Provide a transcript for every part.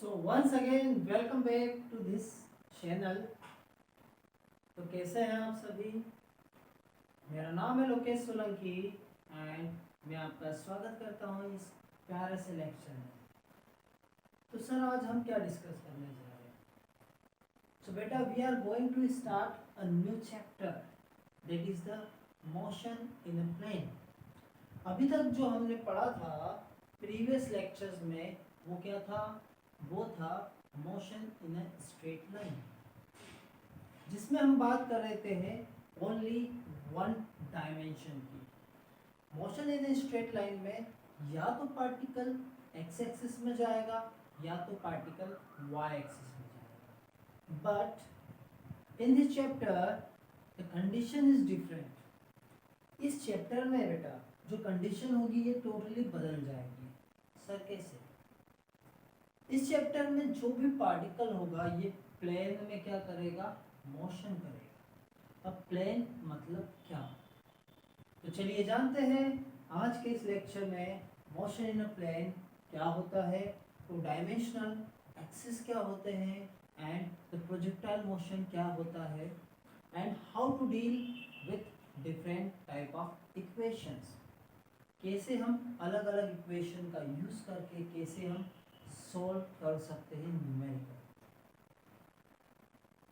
So once again welcome back to this channel। तो कैसे हैं आप सभी। मेरा नाम है लोकेश सोलंकी एंड मैं आपका स्वागत करता हूं इस प्यारे से लेक्चर में। तो सर आज हम क्या डिस्कस करने जा रहे हैं। सो बेटा we are going to start a new chapter that is the motion in a plane. अभी तक जो हमने पढ़ा था प्रीवियस लेक्चर्स में वो क्या था, वो था motion in a straight line, जिसमें हम बात कर रहे थे ओनली वन डायमेंशन की। Motion in a straight line में या तो पार्टिकल एक्स एक्सिस में जाएगा या तो पार्टिकल वाई एक्सिस में जाएगा, but in this chapter the condition is different. इस चैप्टर में बेटा जो कंडीशन होगी ये टोटली बदल जाएगी। सर कैसे? इस चैप्टर में जो भी पार्टिकल होगा ये प्लेन में क्या करेगा, मोशन करेगा। अब प्लेन मतलब क्या, तो चलिए जानते हैं आज के इस लेक्चर में मोशन इन अ प्लेन क्या होता है, टू डायमेंशनल एक्सिस क्या होते हैं एंड द प्रोजेक्टाइल मोशन क्या होता है and how to deal with different type of equations. कैसे हम अलग अलग इक्वेशन का यूज करके कैसे हम सॉल्व कर सकते हैं न्यूमेरिकल।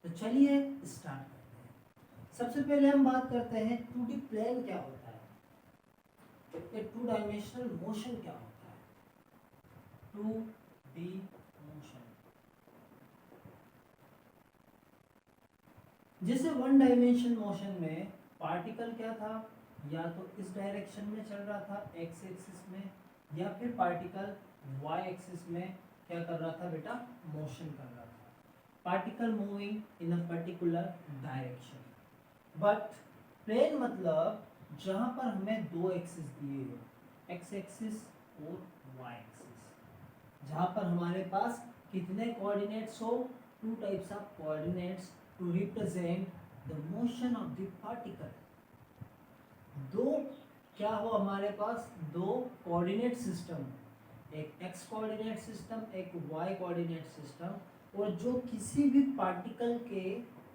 तो चलिए स्टार्ट करते हैं। सबसे पहले हम बात करते हैं 2D प्लेन क्या होता है, टू डायमेंशनल मोशन क्या होता है। 2D मोशन जैसे वन डायमेंशन मोशन में पार्टिकल क्या था, या तो इस डायरेक्शन में चल रहा था एक्स एक्सिस में, या फिर पार्टिकल वाई एक्सिस में क्या कर रहा था बेटा, मोशन कर रहा था। Particle moving in a particular direction. But plane मतलब जहां पर हमें दो एक्सिस दिए हो, एक्स एक्सिस और वाई एक्सिस, जहां पर हमारे पास कितने कोऑर्डिनेट्स हो, two types of coordinates to represent the motion of the particle. दो क्या हो हमारे पास, दो कोऑर्डिनेट सिस्टम, एक एक्स कोऑर्डिनेट सिस्टम एक वाई कोऑर्डिनेट सिस्टम, और जो किसी भी पार्टिकल के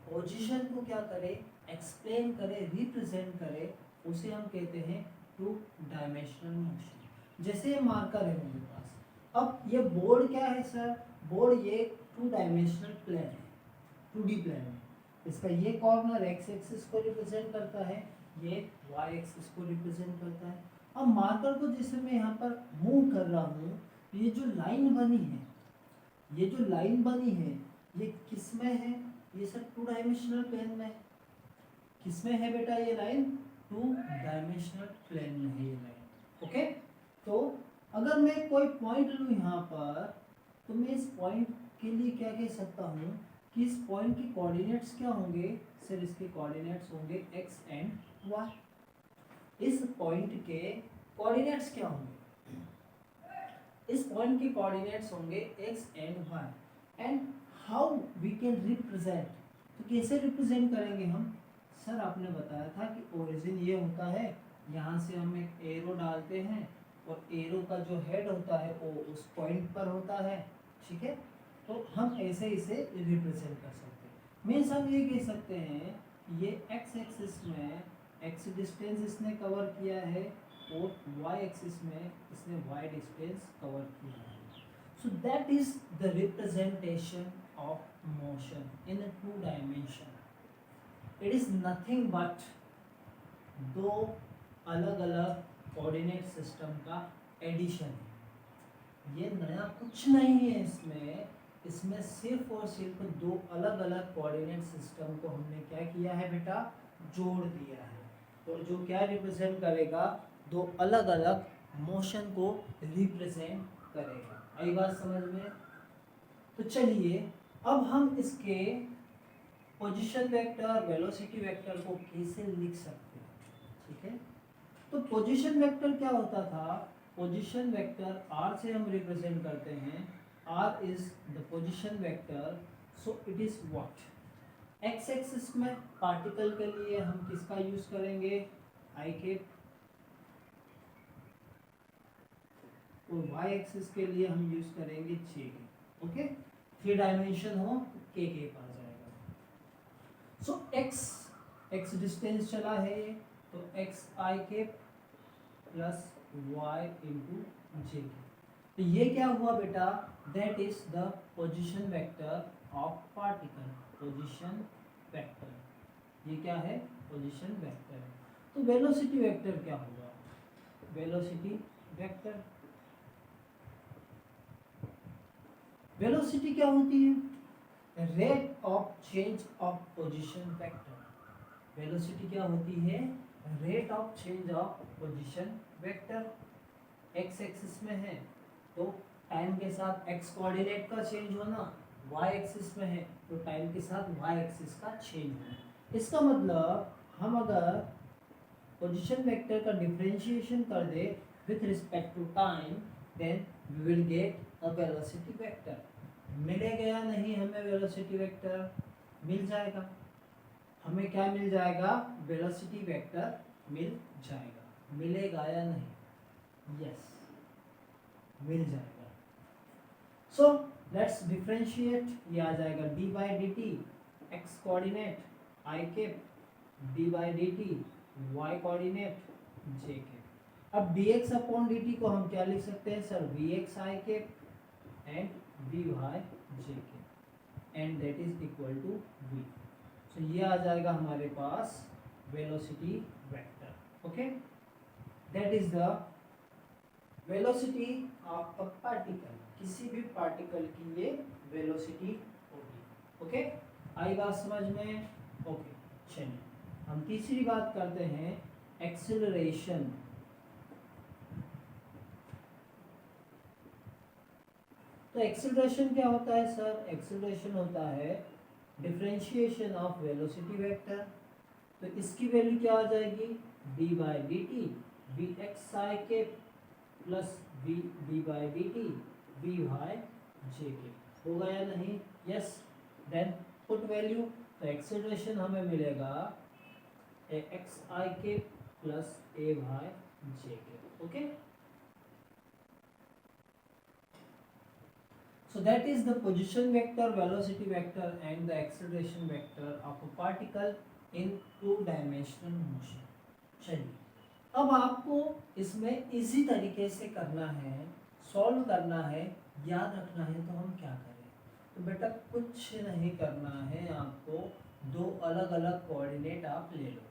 पोजीशन को क्या करे, एक्सप्लेन करे, रिप्रेजेंट करे, उसे हम कहते हैं टू डायमेंशनल मोशन। जैसे मार्कर है मेरे पास, अब ये बोर्ड क्या है सर, बोर्ड ये टू डायमेंशनल प्लेन है, 2D प्लेन है। इसका ये कॉर्नर एक्स एक्सिस को रिप्रेजेंट करता है, ये वाई एक्सिस को रिप्रेजेंट करता है। अब मार्कर को जैसे मैं यहाँ पर मूव कर रहा हूँ, ये जो लाइन बनी है, ये जो लाइन बनी है ये किस में है, ये सर टू डायमेंशनल प्लेन में। किस में है बेटा ये लाइन, टू डायमेंशनल प्लेन में है ये लाइन। ओके, तो अगर मैं कोई पॉइंट लूँ यहाँ पर, तो मैं इस पॉइंट के लिए क्या कह सकता हूँ कि इस पॉइंट के कोऑर्डिनेट्स क्या होंगे, सर इसके कोऑर्डिनेट्स होंगे एक्स एंड वाई। इस पॉइंट के कोऑर्डिनेट्स क्या होंगे, इस पॉइंट के कोऑर्डिनेट्स होंगे X and Y. And how we can represent, तो कैसे रिप्रेजेंट करेंगे हम, सर आपने बताया था कि ओरिजिन ये होता है, यहाँ से हम एक एरो डालते हैं और एरो का जो हेड होता है वो उस पॉइंट पर होता है, ठीक है। तो हम ऐसे इसे रिप्रेजेंट कर सकते हैं। मीन्स हम ये कह सकते हैं ये एक्स एक्सिस में एक्स डिस्टेंस इसने कवर किया है और वाई एक्सिस में इसने वाई डिस्टेंस कवर किया है। So that is the representation of motion in a two dimension. It is nothing but दो अलग अलग कोऑर्डिनेट सिस्टम का एडिशन है। ये नया कुछ नहीं है इसमें, इसमें सिर्फ और सिर्फ दो अलग अलग कोऑर्डिनेट सिस्टम को हमने क्या किया है बेटा, जोड़ दिया है, और जो क्या रिप्रेजेंट करेगा, दो अलग अलग मोशन को रिप्रेजेंट करेगा। आई बात समझ में? तो चलिए अब हम इसके पोजीशन वेक्टर वेलोसिटी वेक्टर को कैसे लिख सकते हैं, ठीक है। तो पोजीशन वेक्टर क्या होता था, पोजीशन वेक्टर r से हम रिप्रेजेंट करते हैं, r is the position vector. So it is what, x axis में पार्टिकल के लिए हम किसका यूज करेंगे, आई कैप, और वाई एक्सिस के लिए हम यूज करेंगे जे। ओके, 3 डायमेंशन हो के आ जाएगा। सो एक्स डिस्टेंस चला है ये, तो एक्स आई के प्लस वाई इंटू जे के। तो ये क्या हुआ बेटा, that is the position vector of particle. Position vector, ये क्या है, पोजीशन वेक्टर है। तो वेलोसिटी वेक्टर क्या होगा, वेलोसिटी वेक्टर, वेलोसिटी क्या होती है, rate of change of position vector. Velocity क्या होती है, rate of change of position vector. X axis में है तो टाइम के साथ एक्स कोऑर्डिनेट का चेंज होना, वाई एक्सिस में है तो टाइम के साथ वाई एक्सिस का चेंज होना। इसका मतलब हम अगर पोजीशन वेक्टर का डिफरेंशिएशन कर दे with respect to time, then we will get a velocity vector. मिलेगा या नहीं हमें वेलोसिटी वेक्टर, मिल जाएगा। हमें क्या मिल जाएगा, वेलोसिटी वेक्टर मिल जाएगा। मिलेगा या नहीं, यस मिल जाएगा। सो लेट्स डिफरेंशिएट, ये आ जाएगा d by d t x coordinate i के, d by d t y coordinate j के। अब dx अपॉन dt को हम क्या लिख सकते हैं सर, vx आई के एंड vy जे के, and that is equal to v। So ये आ जाएगा हमारे पास velocity vector. Okay, that is the velocity of a particle. किसी भी पार्टिकल की ये वेलोसिटी होगी। ओके, आई बात समझ में, ओके चलिए हम तीसरी बात करते हैं, एक्सेलरेशन। तो एक्सेलरेशन क्या होता है सर, एक्सेलरेशन होता है डिफरेंशिएशन ऑफ वेलोसिटी वेक्टर। तो इसकी वैल्यू क्या आ जाएगी, d by d t v x i के plus v d by d t v y j के। होगा या नहीं, यस। देन पुट वैल्यू, तो एक्सेलरेशन हमें मिलेगा ए एक्स आई के प्लस ए वाई जे के। Okay, so that is the position vector, velocity vector and the acceleration vector of a particle in 2-dimensional motion। चलिए अब आपको इसमें इजी तरीके से करना है, सॉल्व करना है, याद रखना है, तो हम क्या करें, तो बेटा कुछ नहीं करना है, आपको दो अलग अलग कोऑर्डिनेट आप ले लो।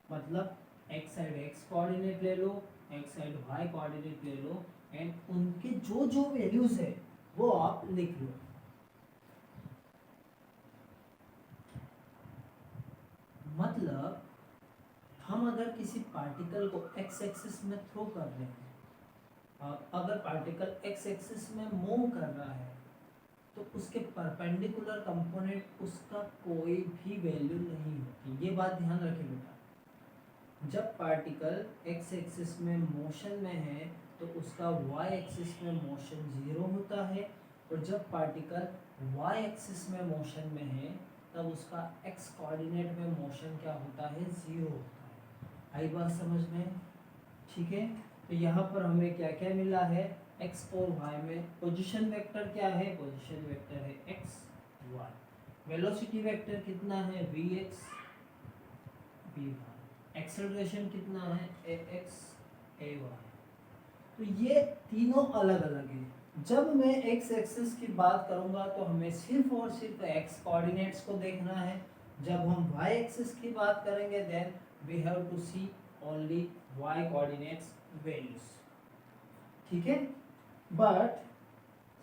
मतलब एक साइड एक्स कोऑर्डिनेट ले लो, एक साइड वाई कोऑर्डिनेट ले लो, एंड उनके जो जो वैल्यूज है वो आप लिख लो। मतलब हम अगर किसी पार्टिकल को एक्स एक्सिस में थ्रो कर रहे हैं, अगर पार्टिकल एक्स एक्सिस में मूव कर रहा है तो उसके परपेंडिकुलर कंपोनेंट उसका कोई भी वैल्यू नहीं होती। ये बात ध्यान रखें बेटा, जब पार्टिकल एक्स एक्सिस में मोशन में है तो उसका वाई एक्सिस में मोशन 0 होता है, और जब पार्टिकल वाई एक्सिस में मोशन में है तब उसका एक्स कोऑर्डिनेट में मोशन क्या होता है, 0 होता है। आई बात समझ में, ठीक है। तो यहाँ पर हमें क्या क्या मिला है, एक्स और वाई में पोजीशन वेक्टर क्या है, पोजीशन वेक्टर है एक्स वाई। वेलोसिटी वेक्टर कितना है, V X V Y. Acceleration कितना है, ए एक्स ए वाई। तो ये तीनों अलग अलग है। जब मैं एक्स एक्सिस की बात करूंगा तो हमें सिर्फ और सिर्फ एक्स कोऑर्डिनेट्स को देखना है। जब हम वाई एक्सिस की बात करेंगे then we have to see only Y coordinates values, ठीक है। बट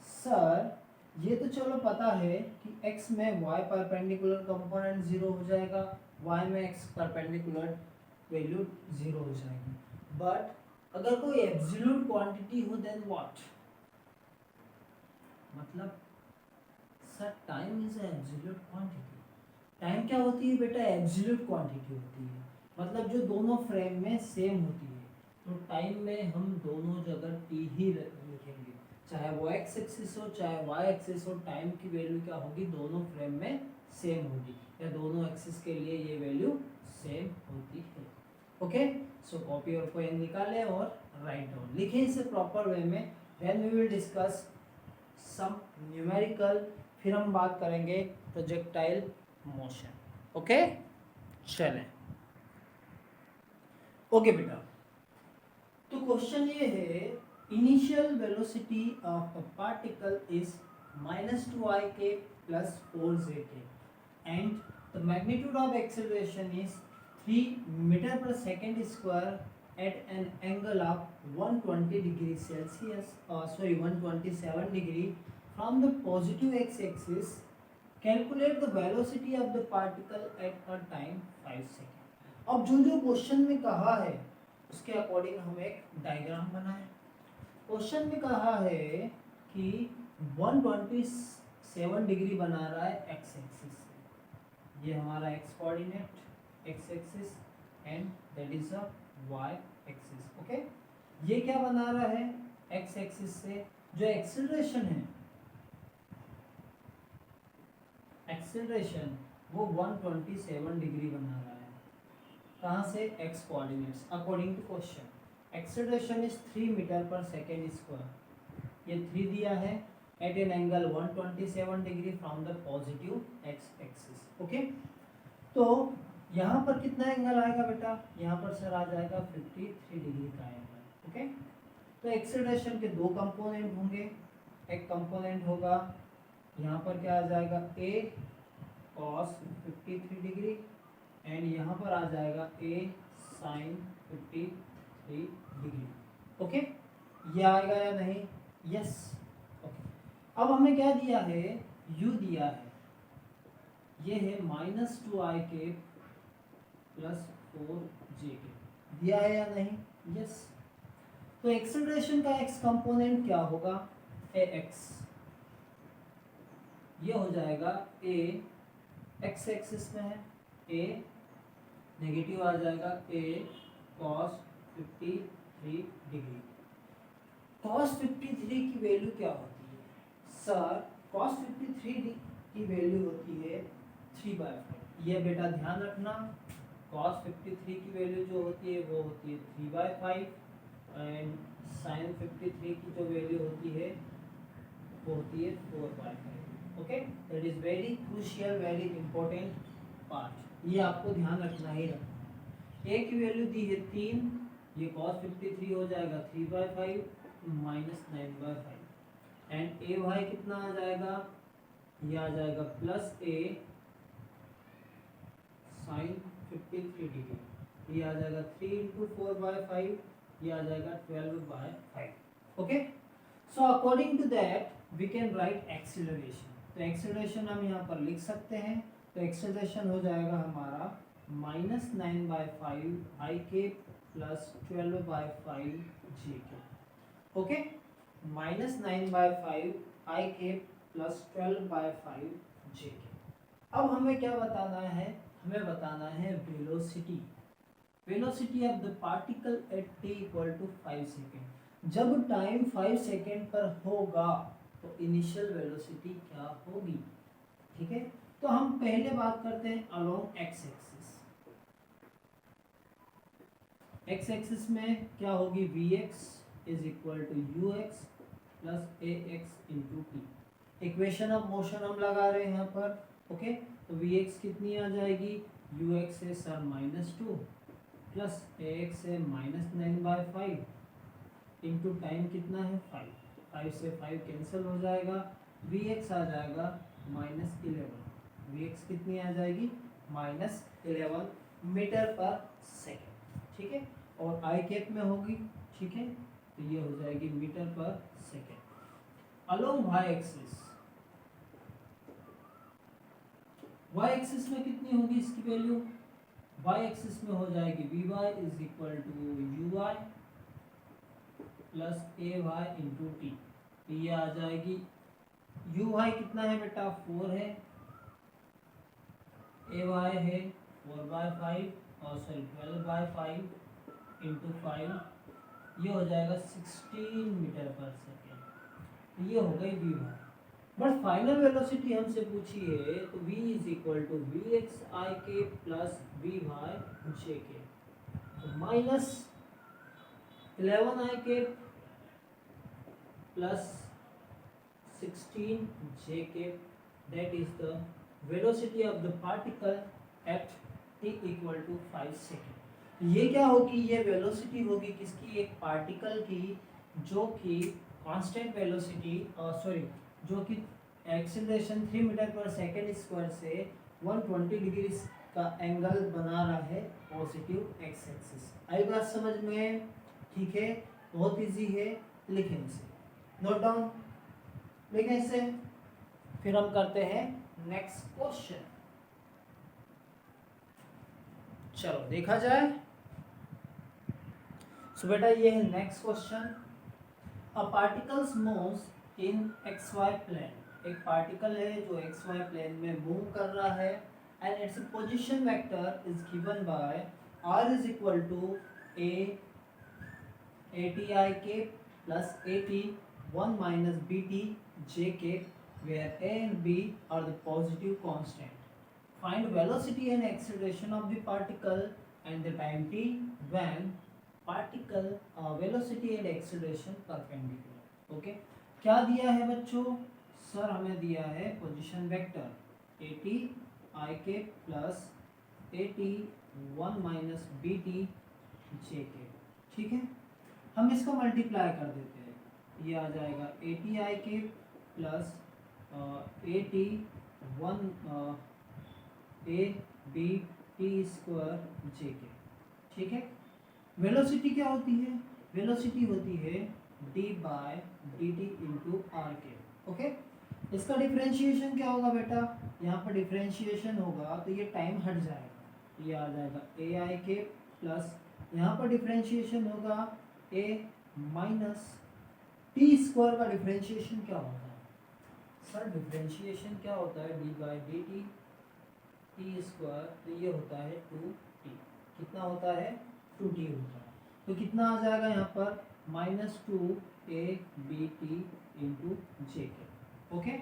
सर ये तो चलो पता है कि x में y परपेंडिकुलर कंपोनेंट 0 हो जाएगा, y में x परपेंडिकुलर वैल्यू 0 हो जाएगी। बट अगर कोई एब्सोल्यूट क्वांटिटी हो देन व्हाट, मतलब sir time is absolute quantity. Time क्या होती है बेटा, एब्सोल्यूट क्वांटिटी होती है, मतलब जो दोनों फ्रेम में सेम होती है। तो टाइम में हम दोनों जगह t ही लिखेंगे, चाहे वो x एक्सिस हो चाहे y एक्सिस हो, टाइम की वैल्यू क्या होगी, दोनों फ्रेम में सेम होगी, या दोनों एक्सिस के लिए ये वैल्यू सेम होती है। ओके, सो कॉपी और पेन निकालें और राइट डाउन लिखें इसे प्रॉपर वे में, then we will discuss some numerical, फिर हम बात करेंगे प्रोजेक्टाइल मोशन। ओके, चलें। ओके बेटा, तो क्वेश्चन ये है, initial velocity of a particle is -2ik plus 4jk and the magnitude of acceleration is 3 meter per second square at an angle of 120 degree Celsius, 127 degree from the positive x-axis. Calculate the velocity of the particle at a time 5 second। अब जो जो question में कहा है उसके according हम एक diagram बनाएं। क्वेश्चन में कहा है कि 127 डिग्री बना रहा है एक्स एक्सिस से, ये हमारा X coordinate X axis and that is a Y axis. Okay, ये क्या बना रहा है एक्स एक्सिस से, जो एक्सेलरेशन है, एक्सेलरेशन वो 127 डिग्री बना रहा है। कहाँ से? X coordinates. According to question acceleration is 3 metre per second square, ये 3 दिया है, at an angle 127 degree from the positive X axis. Okay, तो यहाँ पर कितना एंगल आएगा बेटा? यहाँ पर सर आ जाएगा 53 डिग्री का एंगल। ओके, तो एक्सेलरेशन के दो कंपोनेंट होंगे, एक कंपोनेंट होगा यहाँ पर क्या आ जाएगा a cos 53 डिग्री एंड यहाँ पर आ जाएगा a sin 53 डिग्री। ओके, ये आएगा या नहीं? यस। ओके, अब हमें क्या दिया है? u दिया है, ये है -2ik plus 4jk, दिया है या नहीं? यस। तो एक्सेलरेशन का x कंपोनेंट क्या होगा? ax, ये हो जाएगा a एक्स एक्सिस में है, a नेगेटिव आ जाएगा a cos 53 डिग्री। cos 53 की वैल्यू क्या होती है? सर cos 53 की वैल्यू होती है 3/5। ये बेटा ध्यान रखना, cos 53 की वैल्यू जो होती है वो होती है 3/5 एंड sin 53 की जो वैल्यू होती है वो होती है 4/5। Okay, that is very crucial, very important part, ये आपको ध्यान रखना ही रखना। a की वैल्यू दी है 3, ये cos 53 हो जाएगा 3/5 -9/5 एंड a y कितना आ जाएगा? ये आ जाएगा प्लस a sin 53 डिग्री, ये आ जाएगा 3 × 4/5, ये आ जाएगा 12/5। Okay, so according to that we can write acceleration. तो एक्सेलरेशन हम यहाँ पर लिख सकते हैं, तो एक्सेलरेशन हो जाएगा हमारा -9/5 ik plus 12/5 jk। Okay, -9/5 ik plus 12/5 jk। अब हमें क्या बताना है? हमें बताना है velocity, velocity of the particle at t = 5 second. जब टाइम 5 सेकेंड पर होगा तो इनिशियल वेलोसिटी क्या होगी? ठीक है, तो हम पहले बात करते हैं along x axis. X axis में क्या होगी? vx = ux plus ax × t। Equation of motion हम लगा रहे हैं यहाँ पर। ओके, तो vx कितनी आ जाएगी? ux है सर -2 प्लस ax है -9/5 इंटू टाइम कितना है 5 से 5 कैंसिल हो जाएगा, vx आ जाएगा -11। vx कितनी आ जाएगी? -11 मीटर पर सेकेंड। ठीक है, और आई कैप में होगी। ठीक है, तो ये हो जाएगी metre per second. Along y axis, y axis में कितनी होगी इसकी वैल्यू? y एक्सिस में हो जाएगी vy = uy plus ay × t। ये आ जाएगी uy कितना है बेटा? 4 है, ay है 4/5 और सॉरी 12/5 × 5, ये हो जाएगा 16 मीटर पर सेकेंड। ये हो गई V Y. But final velocity हमसे पूछी है, तो v = vx ik plus vy jk, -11 ik plus 16 j cap, that is the velocity of the particle at t equal to 5 second. ये क्या होगी, ये वेलोसिटी होगी किसकी, एक पार्टिकल की जो कि कांस्टेंट वेलोसिटी सॉरी जो कि acceleration 3 metre per second square से 120 डिग्री का एंगल बना रहा है पॉजिटिव एक्स एक्सिस। आई बात समझ में? ठीक है, बहुत इजी है, लिखें इसे, नोट डाउन, लिखें इसे, फिर हम करते हैं नेक्स्ट क्वेश्चन। चलो देखा जाए। सो बेटा ये है next question. A particles moves in X Y plane, एक पार्टिकल है जो एक्स वाई प्लेन में मूव कर रहा है and its position vector is given by r is equal to ATI के plus AT 1 minus BT J के, where A and B are the positive constant. Find velocity and acceleration of the particle and the time t when particle velocity and acceleration perpendicular. Okay, क्या दिया है बच्चों? Sir हमें दिया है position vector ATI के plus AT 1 minus BT J के, ठीक है। हम इसको मल्टीप्लाई कर देते हैं, ये आ जाएगा ATI के plus AT 1 ABT square J के, ठीक है। वेलोसिटी क्या होती है? वेलोसिटी होती है d by dt into R के, ओके। इसका डिफरेंशिएशन क्या होगा बेटा? यहाँ पर डिफरेंशिएशन होगा तो ये टाइम हट जाएगा, ये आ जाएगा AI के प्लस यहाँ पर डिफरेंशिएशन होगा a माइनस टी स्क्वायर का डिफरेंशिएशन क्या होता है? सर डिफरेंशिएशन क्या होता है? d by d T square, तो ये होता है 2t, कितना होता है? 2t होता है, तो कितना आ जाएगा यहाँ पर? -2ABT इंटू जे के, ओके।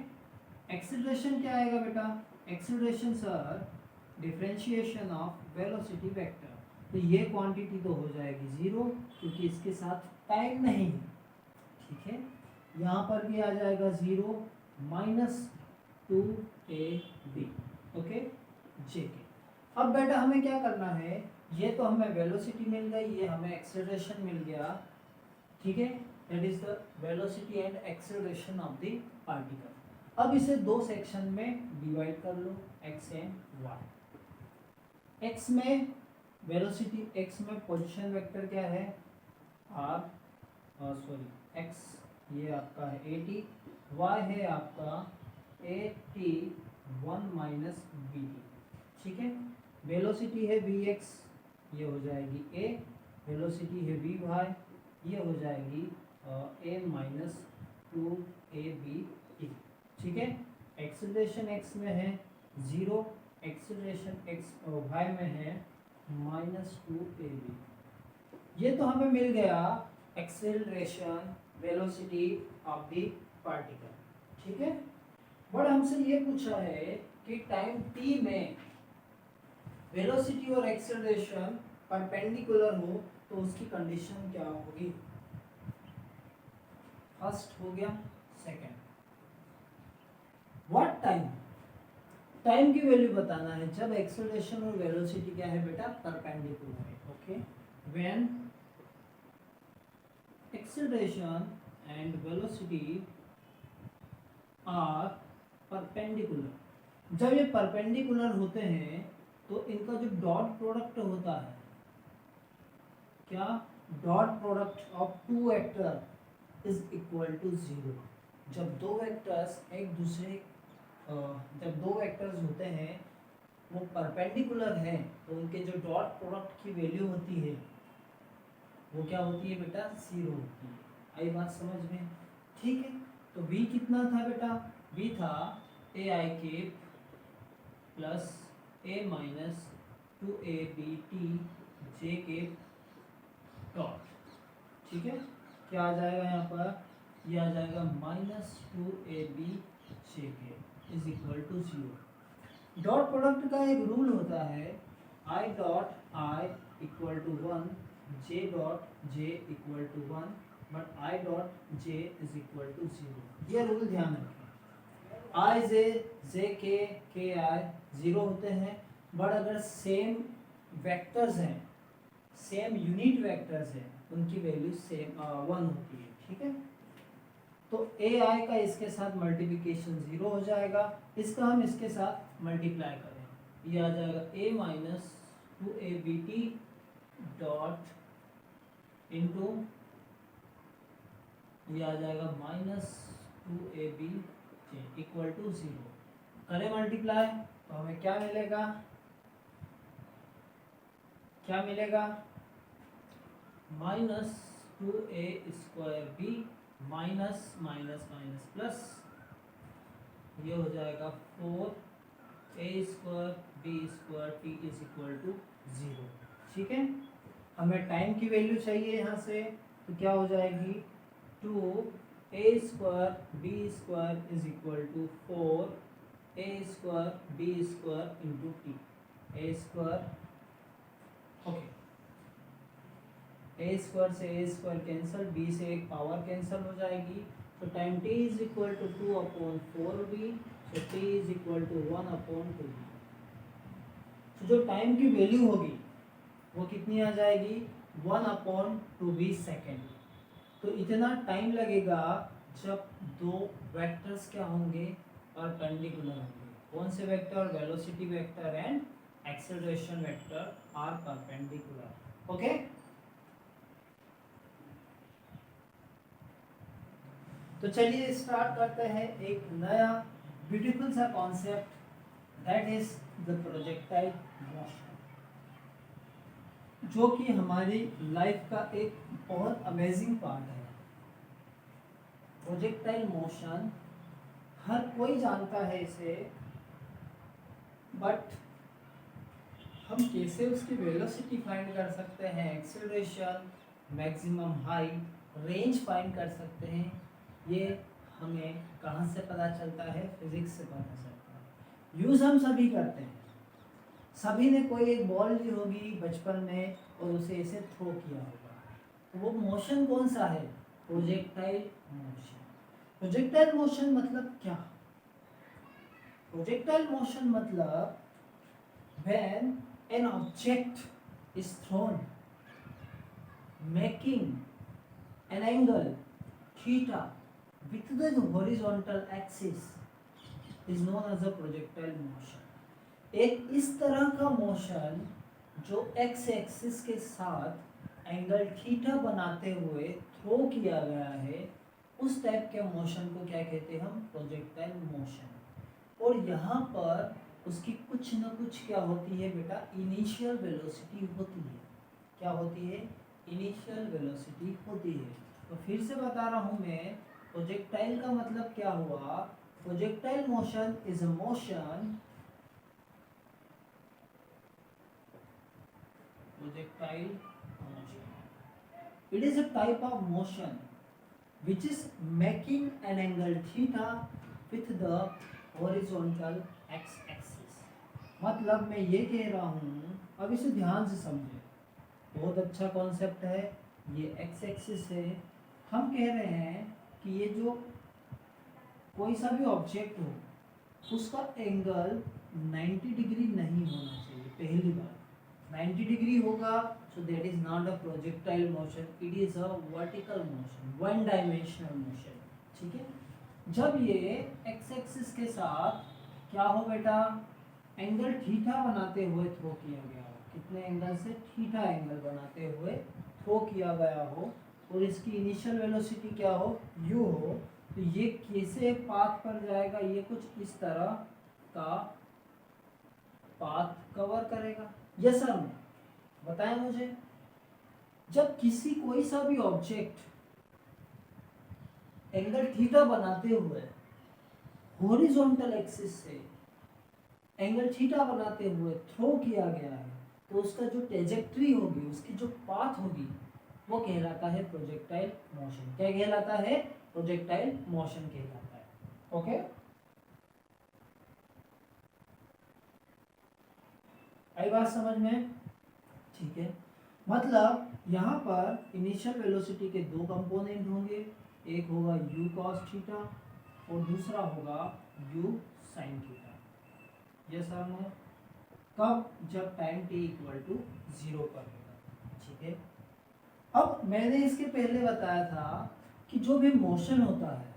एक्सीलरेशन क्या आएगा बेटा? Acceleration sir differentiation of velocity vector, तो ये क्वांटिटी तो हो जाएगी 0 क्योंकि इसके साथ टाइम नहीं है, ठीक है। यहाँ पर भी आ जाएगा 0 -2AB, ओके, जे के। अब बेटा हमें क्या करना है? ये तो हमें वेलोसिटी मिल गई, ये हमें एक्सेलरेशन मिल गया, ठीक है। That is the velocity and acceleration of the particle. अब इसे दो सेक्शन में डिवाइड कर लो, एक्स एंड वाई। एक्स में वेलोसिटी, एक्स में पोजीशन वेक्टर क्या है? एक्स ये आपका है AT, वाई है आपका AT1 माइनस BT, ठीक है। वेलोसिटी है Vx, ये हो जाएगी A, वेलोसिटी है Vy, ये हो जाएगी A माइनस 2ABT, ठीक है। एक्सेलरेशन x में है 0, एक्सेलरेशन x y में है -2AB। ये तो हमें मिल गया acceleration velocity of the particle, ठीक है। बट हमसे ये पूछा है कि टाइम t में वेलोसिटी और एक्सेलरेशन परपेंडिकुलर हो तो उसकी कंडीशन क्या होगी? फर्स्ट हो गया, सेकंड व्हाट टाइम, टाइम की वैल्यू बताना है जब एक्सेलरेशन और वेलोसिटी क्या है बेटा? परपेंडिकुलर है, okay. When acceleration and velocity are perpendicular, जब ये परपेंडिकुलर होते हैं तो इनका जो डॉट प्रोडक्ट होता है, क्या? Dot product of two vector is equal to 0। जब दो वेक्टर्स एक दूसरे जब दो वेक्टर्स होते हैं वो परपेंडिकुलर हैं तो उनके जो डॉट प्रोडक्ट की वैल्यू होती है वो क्या होती है बेटा? 0 होती है। आई बात समझ में? ठीक है, तो v कितना था बेटा? v था AI के plus A minus 2ABT J के डॉट, ठीक है। क्या आ जाएगा यहाँ पर? ये आ जाएगा -2AB J के is equal to 0। Dot product का एक रूल होता है I dot I equal to 1, J dot J equal to 1 but I dot J is equal to 0। ये रूल ध्यान रखें, आई जे के आई 0 होते हैं, बट अगर सेम वेक्टर्स हैं, सेम यूनिट वेक्टर्स हैं, उनकी वैल्यू सेम 1 होती है, ठीक है। तो ए आई का इसके साथ मल्टीप्लिकेशन 0 हो जाएगा, इसका हम इसके साथ मल्टीप्लाई करें, ये आ जाएगा a minus 2abt dot into ये आ जाएगा माइनस 2ab इक्वल टू 0। करें मल्टीप्लाई तो हमें क्या मिलेगा, क्या मिलेगा, minus 2a square b minus minus minus plus, ये हो जाएगा 4a square b square t is equal to 0, ठीक है। हमें टाइम की वैल्यू चाहिए यहाँ से, तो क्या हो जाएगी 2a स्क्वायर b स्क्वायर is equal to 4a square b square into T, a square, okay, A square से ए स्क्वायर कैंसिल, बी से एक पावर कैंसिल हो जाएगी, तो time t is equal to 2/4b, so t is equal to 1/2b। तो जो time की value होगी वो कितनी आ जाएगी, 1/2b सेकेंड। तो इतना टाइम लगेगा जब दो वेक्टर्स क्या होंगे, परपेंडिकुलर होंगे। कौन से vector, velocity vector and acceleration vector are perpendicular, okay. तो चलिए स्टार्ट करते हैं एक नया ब्यूटीफुल सा concept, that is the projectile motion, जो कि हमारी लाइफ का एक बहुत अमेजिंग पार्ट है। प्रोजेक्टाइल मोशन हर कोई जानता है इसे, बट हम कैसे उसकी वेलोसिटी फाइंड कर सकते हैं, acceleration, maximum height, range find कर सकते हैं, ये हमें कहाँ से पता चलता है, फिजिक्स से पता चलता है। यूज हम सभी करते हैं, सभी ने कोई एक बॉल ली होगी बचपन में और उसे ऐसे थ्रो किया होगा, तो वो मोशन कौन सा है, प्रोजेक्टाइल मोशन। प्रोजेक्टाइल मोशन मतलब क्या, प्रोजेक्टाइल मोशन मतलब when an object is thrown making an angle theta with the horizontal axis is known as a projectile motion। एक इस तरह का मोशन जो एक्स एक्सिस के साथ एंगल थीटा बनाते हुए थ्रो किया गया है, उस टाइप के मोशन को क्या कहते हैं हम, प्रोजेक्टाइल मोशन। और यहाँ पर उसकी कुछ न कुछ क्या होती है बेटा, इनिशियल वेलोसिटी होती है। क्या होती है, इनिशियल वेलोसिटी होती है। तो फिर से बता रहा हूँ मैं, प्रोजेक्टाइल का मतलब क्या हुआ, projectile motion is a motion, projectile motion, it is a type of motion which is making an angle theta with the horizontal x axis। मतलब मैं ये कह रहा हूँ, अब इसे ध्यान से समझे, बहुत अच्छा कॉन्सेप्ट है। ये x एक्सिस है, हम कह रहे हैं कि ये जो कोई सा भी ऑब्जेक्ट हो उसका एंगल 90 डिग्री नहीं होना चाहिए। पहली बात, 90 डिग्री होगा so that is not a projectile motion, it is a vertical motion, one dimensional motion, ठीक है। जब ये x एक्सिस के साथ क्या हो बेटा, एंगल थीटा बनाते हुए थ्रो किया गया हो, कितने एंगल से, थीटा एंगल बनाते हुए थ्रो किया गया हो, और इसकी इनिशियल वेलोसिटी क्या हो, u हो, तो ये कैसे पाथ पर जाएगा, ये कुछ इस तरह का पाथ कवर करेगा। यस सर, बताएं मुझे, जब किसी कोई सा भी ऑब्जेक्ट एंगल थीटा बनाते हुए हॉरिजॉन्टल एक्सिस से एंगल थीटा बनाते हुए थ्रो किया गया है, तो उसका जो ट्रेजेक्टरी होगी, उसकी जो पाथ होगी, वो कहलाता है प्रोजेक्टाइल मोशन। क्या कहलाता है, प्रोजेक्टाइल मोशन कहलाता है, ओके। आई बात समझ में, ठीक है। मतलब यहाँ पर इनिशियल वेलोसिटी के दो कंपोनेंट होंगे, एक होगा u cos थीटा और दूसरा होगा u sin थीटा। यस और नो? कब? जब टाइम t इक्वल टू 0 पर होगा। ठीक है, अब मैंने इसके पहले बताया था कि जो भी मोशन होता है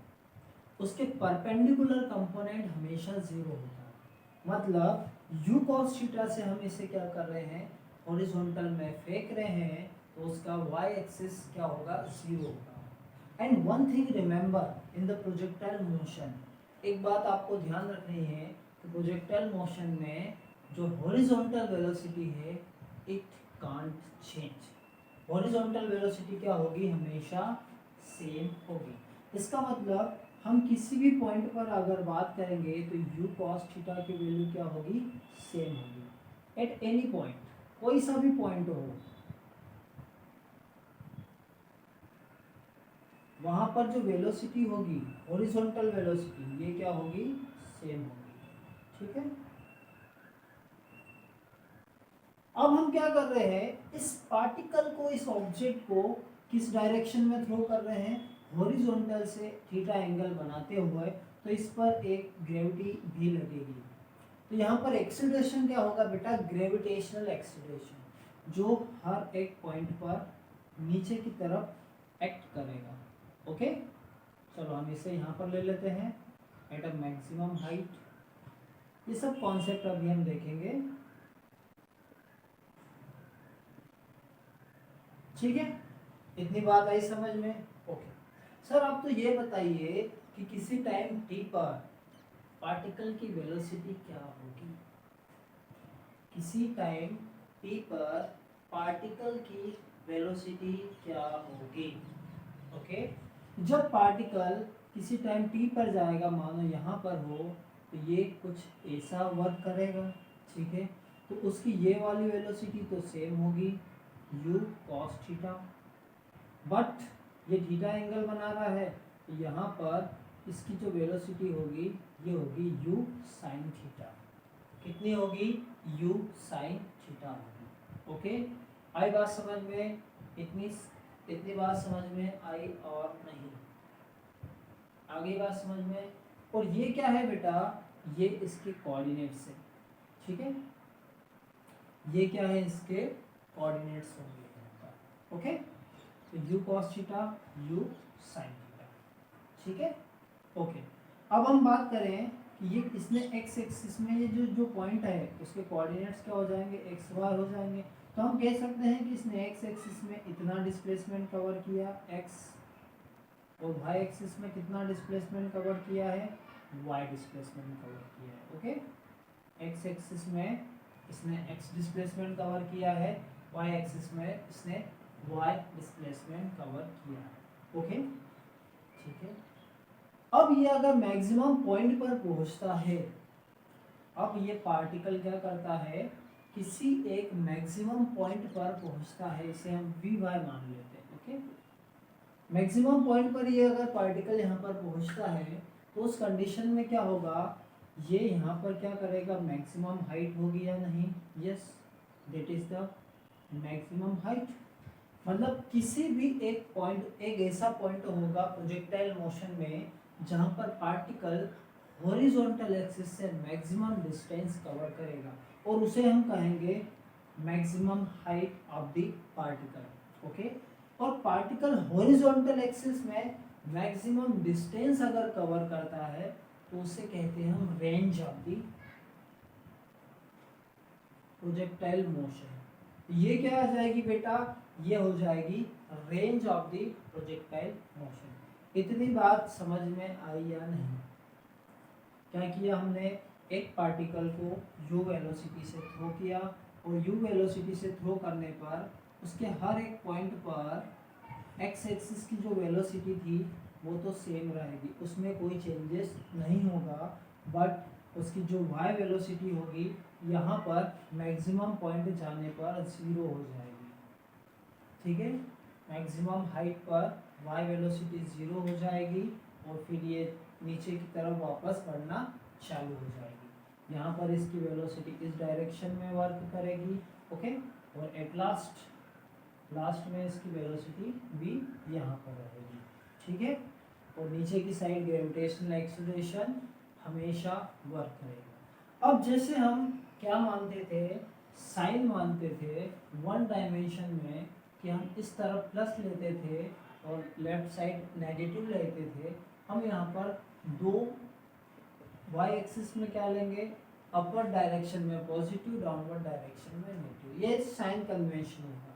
उसके परपेंडिकुलर कंपोनेंट हमेशा 0 होता है। मतलब u cos थीटा से हम इसे क्या कर रहे हैं, हॉरिजॉन्टल में फेंक रहे हैं, तो उसका y एक्सिस क्या होगा, 0 होगा। And one thing remember in the projectile motion, एक बात आपको ध्यान रखनी है कि प्रोजेक्टाइल मोशन में जो हॉरिजॉन्टल वेलोसिटी है it can't change. Horizontal velocity क्या होगी, हमेशा सेम होगी। इसका मतलब हम किसी भी पॉइंट पर अगर बात करेंगे तो u cos थीटा की वैल्यू क्या होगी, सेम होगी एट एनी पॉइंट, कोई सा भी पॉइंट हो, वहां पर जो वेलोसिटी होगी हॉरिजॉन्टल वेलोसिटी ये क्या होगी, सेम होगी। ठीक है, अब हम क्या कर रहे हैं, इस पार्टिकल को, इस ऑब्जेक्ट को किस डायरेक्शन में थ्रो कर रहे हैं, हॉरिजॉन्टल से थीटा एंगल बनाते हुए, तो इस पर एक ग्रेविटी भी लगेगी। तो यहाँ पर एक्सीलरेशन क्या होगा बेटा, ग्रेविटेशनल एक्सीलरेशन, जो हर एक पॉइंट पर नीचे की तरफ एक्ट करेगा। ओके, चलो हम इसे यहाँ पर ले लेते हैं, एट अ मैक्सिमम हाइट। ये सब कॉन्सेप्ट अभी हम देखेंगे। ठीक है, इतनी बात आई समझ में? ओके सर, आप तो ये बताइए कि किसी टाइम t पर पार्टिकल की वेलोसिटी क्या होगी। किसी टाइम t पर पार्टिकल की वेलोसिटी क्या होगी। ओके, जब पार्टिकल किसी टाइम t पर जाएगा, मानो यहाँ पर हो, तो ये कुछ ऐसा वर्क करेगा। ठीक है, तो उसकी ये वाली वेलोसिटी तो सेम होगी, u cos थीटा, बट ये थीटा एंगल बना रहा है, तो यहाँ पर इसकी जो वेलोसिटी होगी ये होगी u sin थीटा। कितनी होगी, u sin थीटा होगी। ओके, आई बात समझ में? इतनी बात समझ में आई और नहीं? आगे बात समझ में? और ये क्या है बेटा, ये इसके कोऑर्डिनेट्स है। ठीक है, ये क्या है, इसके कोऑर्डिनेट्स होंगे। ओके, तो u cos theta, u sin theta. ठीक है, ओके। अब हम बात करें कि ये इसने x एक्सिस में ये जो पॉइंट है उसके कोऑर्डिनेट्स क्या हो जाएंगे, x y हो जाएंगे। तो हम कह सकते हैं कि इसने x एक्सिस में इतना डिस्प्लेसमेंट कवर किया x, और y एक्सिस में कितना डिस्प्लेसमेंट कवर किया है, y डिस्प्लेसमेंट कवर किया है। ओके, x एक्सिस में इसने x डिस्प्लेसमेंट कवर किया है, y एक्सिस में इसने y डिस्प्लेसमेंट कवर किया है। ओके, ठीक है। अब ये अगर मैक्सिमम पॉइंट पर पहुंचता है, अब ये पार्टिकल क्या करता है, किसी एक मैक्सिमम पॉइंट पर पहुंचता है, इसे हम vy मान लेते हैं। ओके, मैक्सिमम पॉइंट पर ये अगर पार्टिकल यहाँ पर पहुंचता है, तो उस कंडीशन में क्या होगा, ये यहाँ पर क्या करेगा, मैक्सिमम हाइट होगी या नहीं, yes, that is the maximum height. मतलब किसी भी एक पॉइंट, एक ऐसा पॉइंट होगा प्रोजेक्टाइल मोशन में जहां पर पार्टिकल हॉरिजॉन्टल एक्सिस से मैक्सिमम डिस्टेंस कवर करेगा, और उसे हम कहेंगे maximum height of the particle. Okay, और पार्टिकल हॉरिजॉन्टल एक्सिस में मैक्सिमम डिस्टेंस अगर कवर करता है तो उसे कहते हैं हम range of the projectile motion. ये क्या आ जाएगी बेटा, ये हो जाएगी range of the projectile motion. इतनी बात समझ में आई या नहीं? क्या किया हमने, एक पार्टिकल को u वेलोसिटी से थ्रो किया, और u वेलोसिटी से थ्रो करने पर उसके हर एक पॉइंट पर x एक्सिस की जो वेलोसिटी थी वो तो सेम रहेगी, उसमें कोई चेंजेस नहीं होगा, बट उसकी जो y वेलोसिटी होगी यहाँ पर मैक्सिमम पॉइंट जाने पर 0 हो जाएगी। ठीक है, मैक्सिमम हाइट पर y वेलोसिटी 0 हो जाएगी, और फिर ये नीचे की तरफ वापस बढ़ना चालू हो जाएगी। यहाँ पर इसकी वेलोसिटी इस डायरेक्शन में वर्क करेगी। ओके, और एट लास्ट लास्ट में इसकी वेलोसिटी v यहाँ पर रहेगी, ठीक है। और नीचे की साइड ग्रेविटेशनल एक्सीलरेशन हमेशा वर्क करेगा। अब जैसे हम क्या मानते थे, साइन मानते थे वन डायमेंशन में कि हम इस तरफ प्लस लेते थे और लेफ्ट साइड नेगेटिव लेते थे, हम यहाँ पर दो y एक्सिस में क्या लेंगे, अपवर्ड डायरेक्शन में पॉजिटिव, डाउनवर्ड डायरेक्शन में नेगेटिव। ये साइन कन्वेंशन होगा।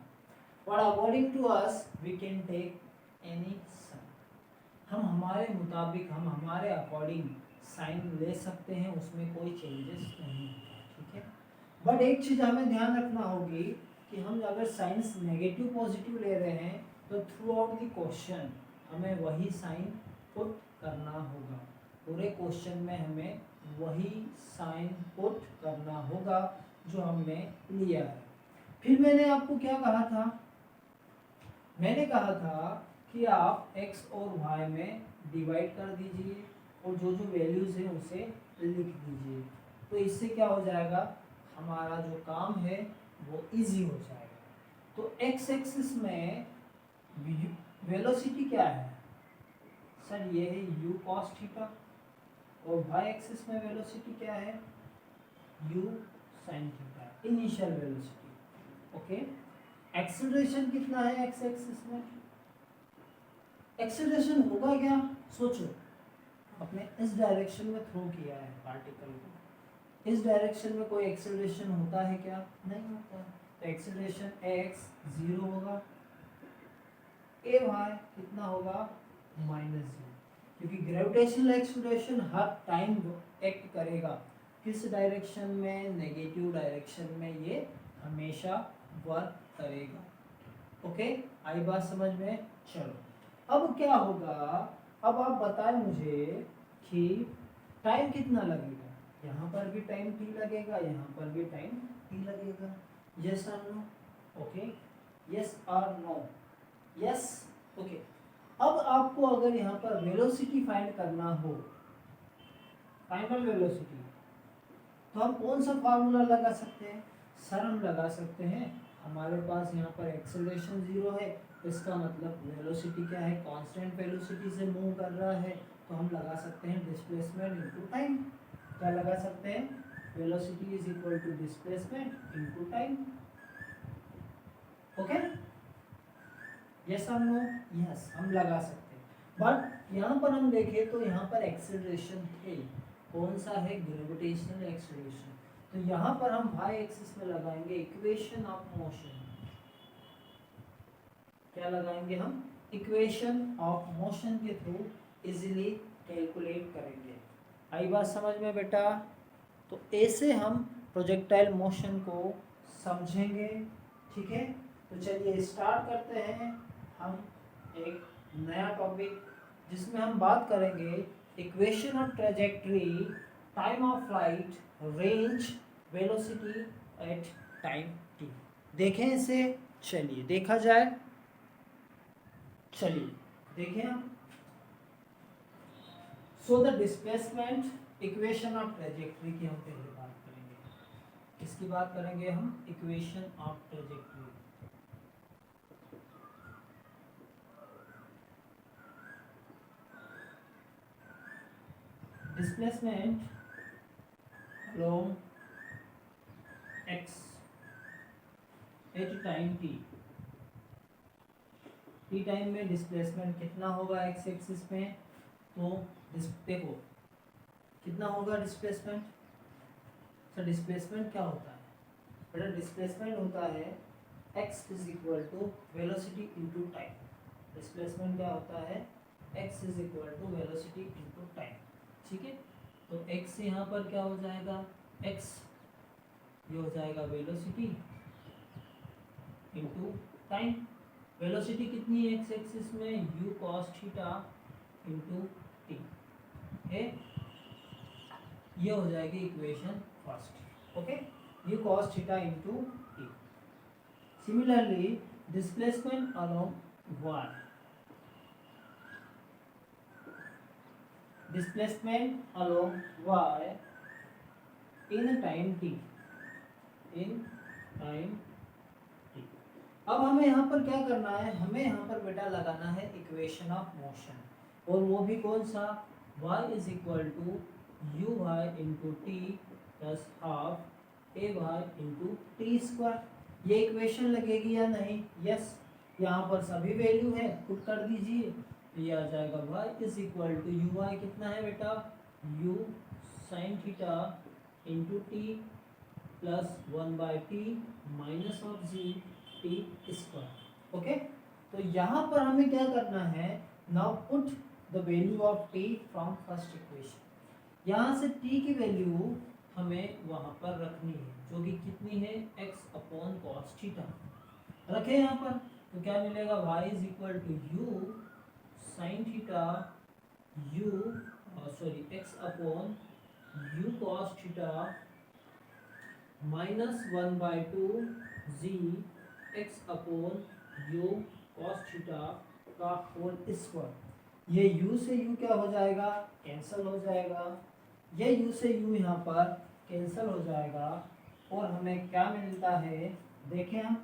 But according to us we can take any sign. हम हमारे मुताबिक, हम हमारे अकॉर्डिंग साइन ले सकते हैं, उसमें कोई चेंजेस नहीं होता, ठीक है। बट एक चीज़ हमें ध्यान रखना होगी कि हम अगर साइंस नेगेटिव पॉजिटिव ले रहे हैं तो थ्रू आउट द क्वेश्चन हमें वही साइन पुट करना होगा। पूरे क्वेश्चन में हमें वही साइन पुट करना होगा जो हमने लिया है। फिर मैंने आपको क्या कहा था, मैंने कहा था कि आप x और y में डिवाइड कर दीजिए और जो जो वैल्यूज हैं उसे लिख दीजिए। तो इससे क्या हो जाएगा, हमारा जो काम है वो इजी हो जाएगा। तो x एक्सिस में वेलोसिटी क्या है सर, ये है u cos थीटा, और y एक्सिस में वेलोसिटी क्या है, u sin theta, initial velocity. Okay, acceleration कितना है x एक्सिस में, एक्सेलरेशन होगा क्या, सोचो, अपने इस डायरेक्शन में थ्रो किया है पार्टिकल को, इस डायरेक्शन में कोई एक्सेलरेशन होता है क्या, नहीं होता। तो एक्सेलरेशन x 0 होगा, ए वाई कितना होगा -0, क्योंकि ग्रेविटेशनल एक्सेलरेशन हर टाइम एक्ट करेगा किस डायरेक्शन में, नेगेटिव डायरेक्शन में ये हमेशा वर्क करेगा। ओके, आई बात समझ में। चलो अब क्या होगा, अब आप बताएं मुझे कि टाइम कितना लगेगा, यहाँ पर भी टाइम t लगेगा, यहाँ पर भी टाइम t लगेगा, यस और नो, ओके, यस और नो, यस, ओके। अब आपको अगर यहाँ पर वेलोसिटी फाइंड करना हो, फाइनल वेलोसिटी, तो हम कौन सा फार्मूला लगा सकते हैं सर, हम लगा सकते हैं, हमारे पास यहाँ पर एक्सेलरेशन 0 है, इसका मतलब वेलोसिटी क्या है, कांस्टेंट वेलोसिटी से मूव कर रहा है, तो हम लगा सकते हैं डिस्प्लेसमेंट इनटू टाइम। क्या लगा सकते हैं, velocity is equal to displacement into time. Okay, yes और नो, यस, हम लगा सकते हैं। बट यहाँ पर हम देखें तो यहाँ पर एक्सेलरेशन है, कौन सा है, ग्रेविटेशनल एक्सेलरेशन। तो यहाँ पर हम y एक्सिस में लगाएंगे इक्वेशन ऑफ मोशन, क्या लगाएंगे हम, इक्वेशन ऑफ मोशन के थ्रू इजीली कैलकुलेट करेंगे। आई बात समझ में बेटा। तो ऐसे हम प्रोजेक्टाइल मोशन को समझेंगे, ठीक है। तो चलिए स्टार्ट करते हैं हम एक नया टॉपिक जिसमें हम बात करेंगे equation of trajectory, time of flight, range, velocity at time t। देखें इसे, चलिए देखा जाए, चलिए देखें हम। So the displacement equation of trajectory की हम पहले बात करेंगे, किसकी बात करेंगे हम, equation of trajectory. Displacement along x at time t, t time में डिस्प्लेसमेंट कितना होगा x एक्सिस में, तो देखो कितना होगा डिस्प्लेसमेंट सर, डिस्प्लेसमेंट क्या होता है बेटा, डिस्प्लेसमेंट होता है x is equal to velocity into time. Displacement क्या होता है, x is equal to velocity into time, ठीक है। तो x यहाँ पर क्या हो जाएगा, x ये हो जाएगा वेलोसिटी इनटू टाइम। वेलोसिटी कितनी है x एक्सिस में, u cos theta into t है, ये हो जाएगी equation first. Okay, u cos theta into t। Similarly displacement along y, displacement along y in time t, in time t, अब हमें यहाँ पर क्या करना है, हमें यहाँ पर बेटा लगाना है इक्वेशन ऑफ मोशन, और वो भी कौन सा, y is equal to u y into t plus half a y into t square. ये इक्वेशन लगेगी या नहीं, यस। यहाँ पर सभी वैल्यू है, पुट कर दीजिए, तो ये आ जाएगा y is equal to u y कितना है बेटा, u sine theta into t plus 1/t minus of g t square. Okay, तो यहाँ पर हमें क्या करना है, now put the value of t from first equation. यहाँ से t की वैल्यू हमें वहाँ पर रखनी है, जो कि कितनी है, x अपॉन कॉस थीटा रखे यहाँ पर। तो क्या मिलेगा, y is equal to you sine theta x upon U cos theta minus 1/2 G x upon U cos theta का होल स्क्वायर। ये u से u क्या हो जाएगा, कैंसल हो जाएगा, ये u से u यहाँ पर कैंसल हो जाएगा, और हमें क्या मिलता है, देखें हम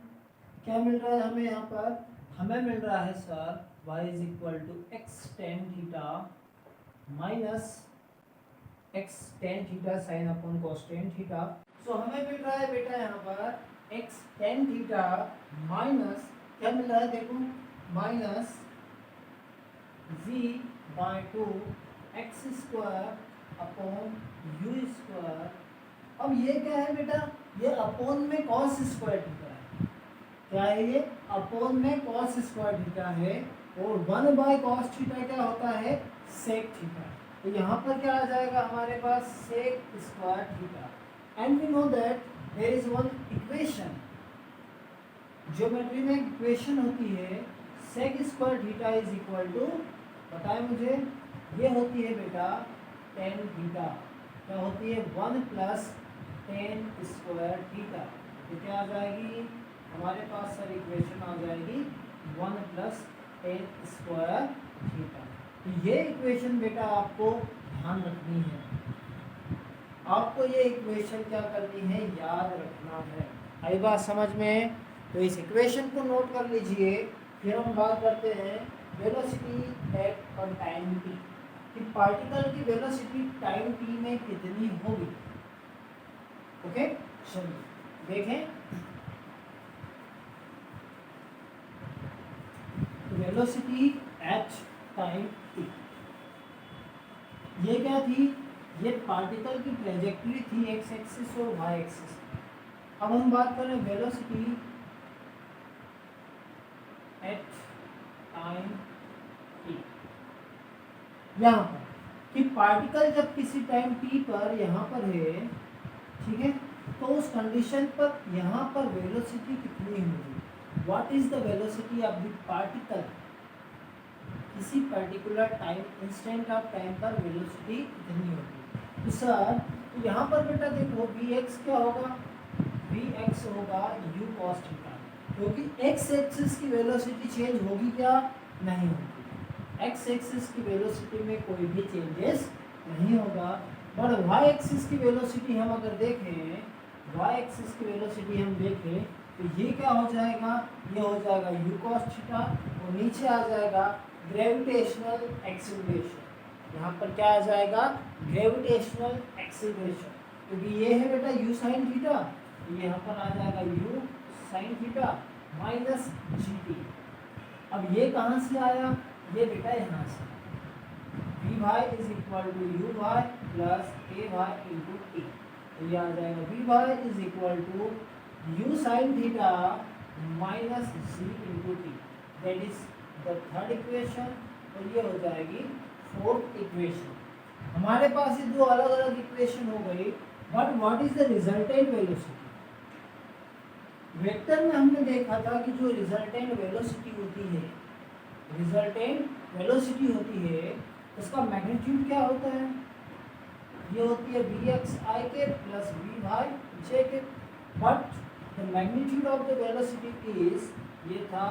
क्या मिल रहा है हमें यहाँ पर, हमें मिल रहा है sir y is equal to x tan theta minus x tan theta sine upon cos tan theta. So हमें मिल रहा है बेटा यहाँ पर x tan थीटा माइनस क्या मिल रहा है, देखो minus z/2 x square upon you square. अब ये क्या है बेटा, ये अपॉन में कॉस स्क्वायर थीटा है, क्या है ये, अपॉन में कॉस स्क्वायर थीटा है, और 1/cos थीटा क्या होता है, सेक थीटा। तो यहाँ पर क्या आ जाएगा हमारे पास, sec square theta. And we know that there is one equation, geometry में इक्वेशन होती है sec square theta is equal to, बताए मुझे, ये होती है बेटा tan थीटा, क्या होती है, 1 प्लस tan स्क्वायर थीटा। तो क्या आ जाएगी हमारे पास सर, इक्वेशन आ जाएगी 1 प्लस tan स्क्वायर थीटा। तो ये इक्वेशन बेटा आपको ध्यान रखनी है, आपको ये इक्वेशन क्या करनी है, याद रखना है। आई बात समझ में, तो इस इक्वेशन को नोट कर लीजिए। फिर हम बात करते हैं वेलोसिटी एट टाइम t, कि पार्टिकल की वेलोसिटी टाइम t में कितनी होगी। ओके, चलिए देखें, वेलोसिटी एट टाइम t, ये क्या थी, ये पार्टिकल की ट्रेजेक्टरी थी एक्स एक्सिस और वाई एक्सिस। अब हम बात करें वेलोसिटी एट टाइम t, यहाँ पर कि पार्टिकल जब किसी टाइम t पर यहाँ पर है, ठीक है, तो उस कंडीशन पर यहाँ पर वेलोसिटी कितनी होगी, what is the velocity of the particle, किसी particular time instant of time पर वेलोसिटी कितनी होगी। तो सर, तो यहाँ पर बेटा देखो vx क्या होगा, vx होगा u cos थीटा, क्योंकि x एक्सिस की वेलोसिटी चेंज होगी क्या, नहीं होगी, x एक्सिस की वेलोसिटी में कोई भी चेंजेस नहीं होगा। बट y एक्सिस की वेलोसिटी हम अगर देखें, y एक्सिस की वेलोसिटी हम देखें, तो ये क्या हो जाएगा, ये हो जाएगा u cos थीटा, और नीचे आ जाएगा ग्रेविटेशनल एक्सीलरेशन। यहाँ पर क्या आ जाएगा, ग्रेविटेशनल एक्सीलरेशन, क्योंकि ये है बेटा u साइन थीटा, तो यहाँ पर आ जाएगा u sine theta minus gt। अब ये कहाँ से आया, ये बेटा यहाँ से, v y is equal to u y plus a y into t. तो ये आ जाएगा v y is equal to you sine theta minus g into t, that is the third equation, और ये हो जाएगी फोर्थ इक्वेशन। हमारे पास ये दो अलग अलग इक्वेशन हो गई, but what is the resultant velocity. Vector में हमने देखा था कि जो रिजल्टेंट वेलोसिटी होती है, रिजल्टेंट वेलोसिटी होती है, उसका मैग्नीट्यूड क्या होता है, ये होती है vxi के प्लस vy के, but the magnitude of the velocity is, ये था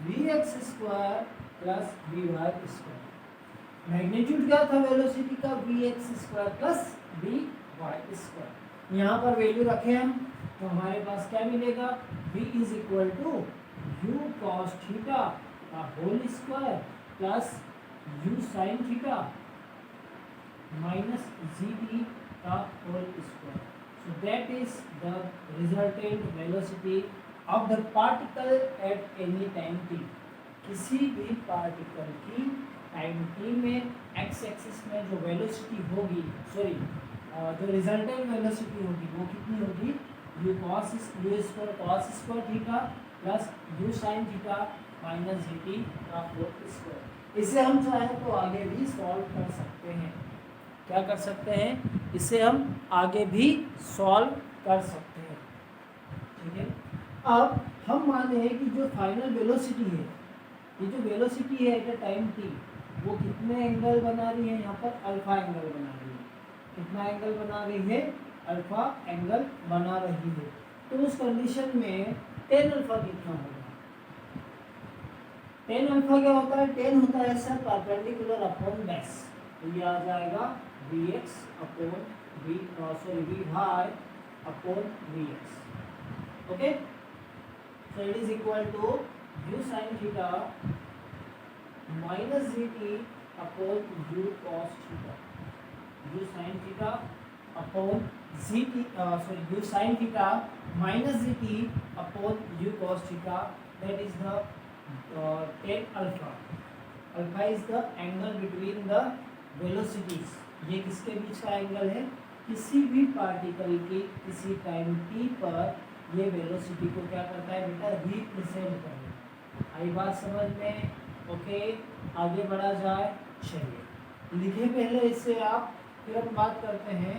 vx square plus vy square. Magnitude क्या था वेलोसिटी का, vx square plus vy square. यहाँ पर वैल्यू रखे हम, तो हमारे पास क्या मिलेगा, v is equal to u cos theta का whole square plus u sine theta minus g t का whole square. So that is the resultant velocity of the particle at any time t. किसी भी particle की time t में x axis में जो velocity होगी, sorry जो resultant velocity होगी वो कितनी होगी, u square cos square theta plus u sin theta minus g t का होल स्क्वायर. इसे हम चाहे तो आगे भी सॉल्व कर सकते हैं. क्या कर सकते हैं, इसे हम आगे भी सॉल्व कर सकते हैं. ठीक है. अब हम माने हैं कि जो फाइनल वेलोसिटी है, ये जो वेलोसिटी है एट अ टाइम t, वो कितने एंगल बना रही है, यहाँ पर अल्फा एंगल बना रही है. कितना एंगल बना रही है, अल्फा एंगल बना रही है. तो उस कंडीशन में टेन अल्फा कितना होगा, टेन अल्फा क्या होता है, टेन होता है सर परपेंडिकुलर अपॉन बेस. तो ये आ जाएगा vx upon v y upon vx. Okay. So it is equal to u sin theta minus g t upon u cos theta. u sin theta upon g t u sin theta minus g t upon u cos theta. That is the tan alpha. Alpha is the angle between the velocities. ये किसके बीच का angle है, किसी भी particle की किसी time t पर ये वेलोसिटी को क्या करता है बेटा, रिप्रेजेंट करता है. आई बात समझ में. ओके. आगे बढ़ा जाए. चलिए लिखे पहले इससे आप, फिर हम बात करते हैं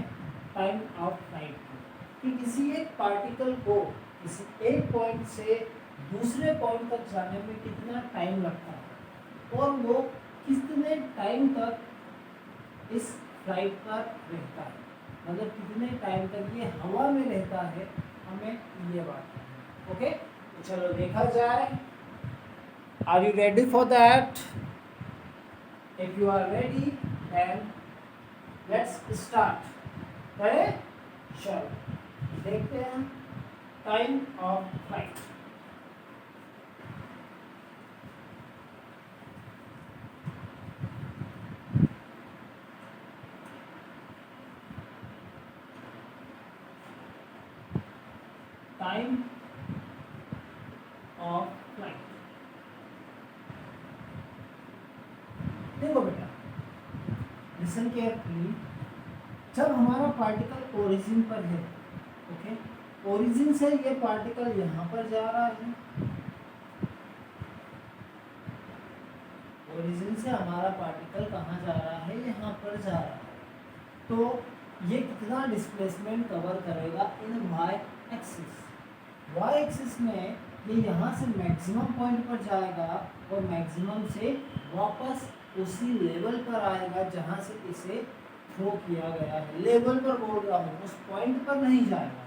टाइम ऑफ फ्लाइट की, कि किसी एक पार्टिकल को किसी एक पॉइंट से दूसरे पॉइंट तक जाने में कितना टाइम लगता है और वो कितने टाइम तक इस फ्लाइट पर रहता है, मतलब कितने टाइम तक ये हवा में रहता है, हमें ये बात करनी है. ओके. तो चलो देखा जाए. Are you ready for that? If you are ready then let's start. Ready? चलो देखते हैं time of flight. Time of flight. देखो बेटा, लिसन केयरफुली. जब हमारा पार्टिकल ओरिजिन पर है, ओके, ओरिजिन से ये पार्टिकल यहाँ पर जा रहा है, ओरिजिन से हमारा पार्टिकल कहाँ जा रहा है, यहाँ पर जा रहा है. तो ये कितना डिस्प्लेसमेंट कवर करेगा इन वाई एक्सिस. वाई एक्सिस में ये यहाँ से मैक्सिमम पॉइंट पर जाएगा और मैक्सिमम से वापस उसी लेवल पर आएगा जहाँ से इसे थ्रो किया गया है. लेवल पर बोल रहा हूँ, उस पॉइंट पर नहीं जाएगा.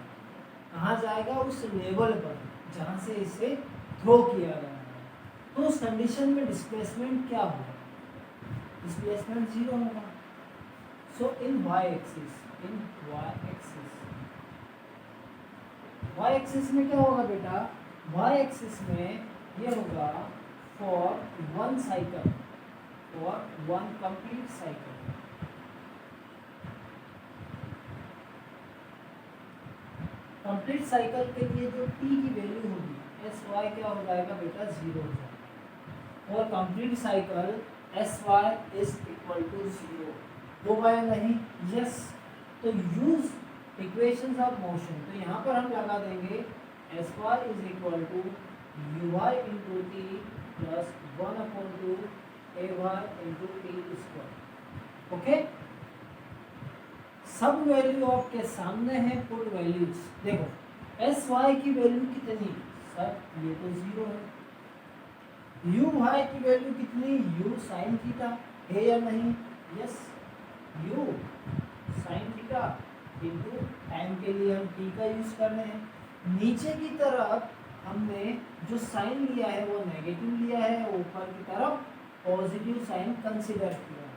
कहाँ जाएगा, उस लेवल पर जहाँ से इसे थ्रो किया गया है. तो उस कंडीशन में डिस्प्लेसमेंट क्या होगा, डिस्प्लेसमेंट 0 होगा. सो इन वाई एक्सिस, इन वाई एक्सिस में क्या होगा बेटा, वाई एक्सिस में ये होगा for one cycle, for one complete cycle. Complete cycle के लिए जो t की वैल्यू होगी, एस वाई क्या हो जाएगा बेटा, 0 हो जाएगा. और complete cycle s y is equal to 0 होगा या नहीं, यस. तो यूज इक्वेशंस ऑफ मोशन. तो यहाँ पर हम लगा देंगे s y is equal to u y into t plus 1/2 a y into t square. Okay. सब वैल्यू आपके सामने है, पुट वैल्यूज. देखो एस वाई की वैल्यू कितनी, सर ये तो 0 है. यू वाई की वैल्यू कितनी, यू साइन थीटा है या नहीं, yes. U sine theta into time के लिए हम t का यूज कर रहे हैं. नीचे की तरफ हमने जो साइन लिया है वो नेगेटिव लिया है, ऊपर की तरफ पॉजिटिव साइन कंसीडर किया है.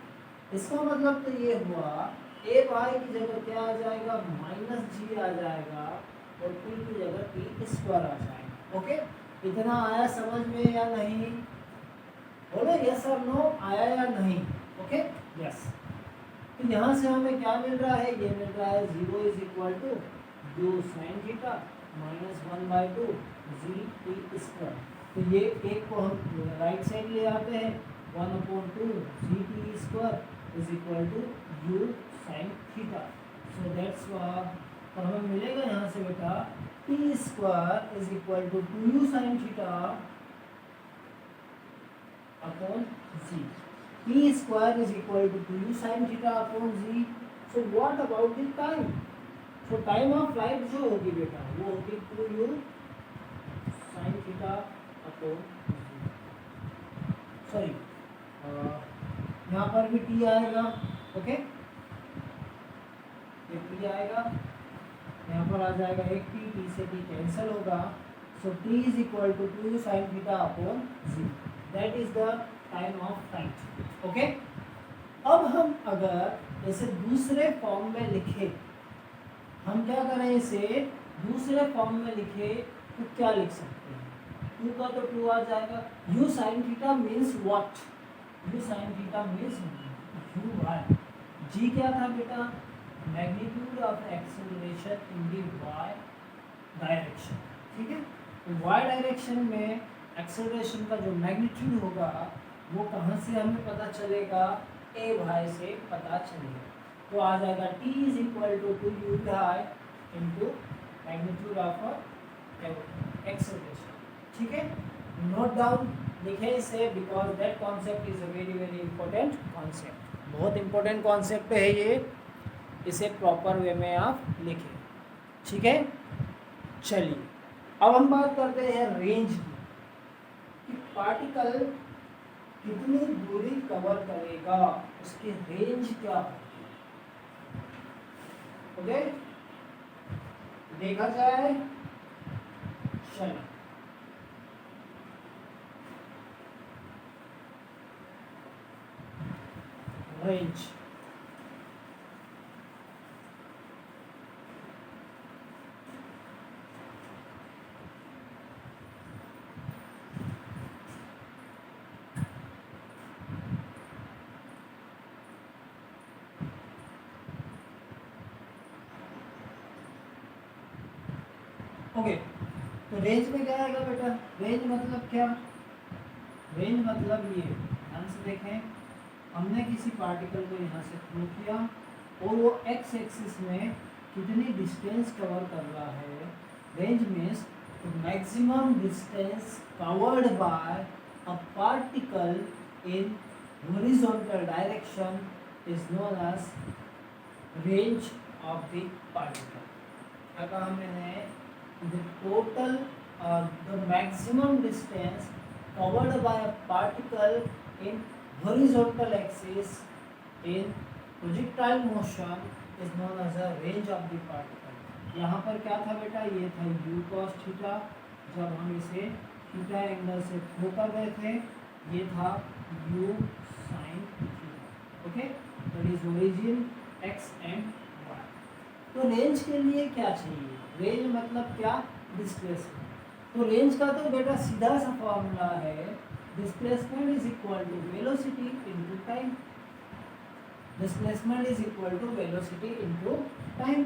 इसका मतलब तो ये हुआ ए वाई की जगह क्या आ जाएगा, माइनस जी आ जाएगा और टी की जगह टी स्क्वायर आ जाएगा. ओके. इतना आया समझ में या नहीं? बोलो यस और नो, आया या नहीं? Okay yes. तो यहाँ से हमें क्या मिल रहा है? ये मिल रहा है 0 is equal to u sine theta minus 1/2 g t square. तो ये एक को हम राइट साइड ले आते हैं, 1/2 g t square is equal to u sine theta. So that's तो हमें मिलेगा यहाँ से बेटा t square is equal to 2u sine theta upon g. T square is equal to 2u sin theta upon z. So what about the time? So time of flight जो होगी बेटा वो होगी 2u sin theta upon z. Sorry, यहाँ पर भी t आएगा, okay? ये t आएगा, यहाँ पर आ जाएगा एक t से t कैंसिल होगा. So t is equal to 2u sin theta upon z. That is the time of flight, okay? अब हम अगर इसे दूसरे फॉर्म में लिखे, हम क्या करें, इसे दूसरे फॉर्म में लिखे तो क्या लिख सकते हैं? 2 का तो 2 आ जाएगा. u sin theta means what? u sin theta means u y. g क्या था बेटा? Magnitude of acceleration in the y direction, ठीक है? तो y डायरेक्शन में एक्सेलरेशन का जो मैग्नीट्यूड होगा वो कहाँ से हमें पता चलेगा? ए वाई से पता चलेगा. तो आ जाएगा t is equal to 2u y into magnitude of acceleration, ठीक है? नोट डाउन, लिखें इसे, because that concept is a very very important concept. बहुत इंपॉर्टेंट कॉन्सेप्ट है ये, इसे प्रॉपर वे में आप लिखें, ठीक है? चलिए अब हम बात करते हैं रेंज की, कि पार्टिकल कितनी दूरी कवर करेगा, उसकी रेंज क्या होगी. ओके, देखा जाए. चलो रेंज, ओके. तो रेंज में क्या आएगा बेटा? रेंज मतलब क्या? रेंज मतलब ये, ध्यान से देखें, हमने किसी पार्टिकल को यहाँ से थ्रो किया और वो एक्स एक्सिस में कितनी डिस्टेंस कवर कर रहा है. Range means maximum distance covered by a particle in horizontal direction is known as range of the particle. क्या कहा हमने? The total the maximum distance covered by a particle in horizontal axis in projectile motion is known as a range of the particle. यहाँ पर क्या था बेटा? ये था u cos थीटा, जब हम इसे थीटा एंगल से थ्रो कर रहे थे. ये था u sin theta, okay? That is origin x and y. तो रेंज के लिए क्या चाहिए? रेंज मतलब क्या? डिस्प्लेसमेंट. तो रेंज का तो बेटा सीधा सा फॉर्मूला है, displacement is equal to velocity into time. Displacement is equal to velocity into time.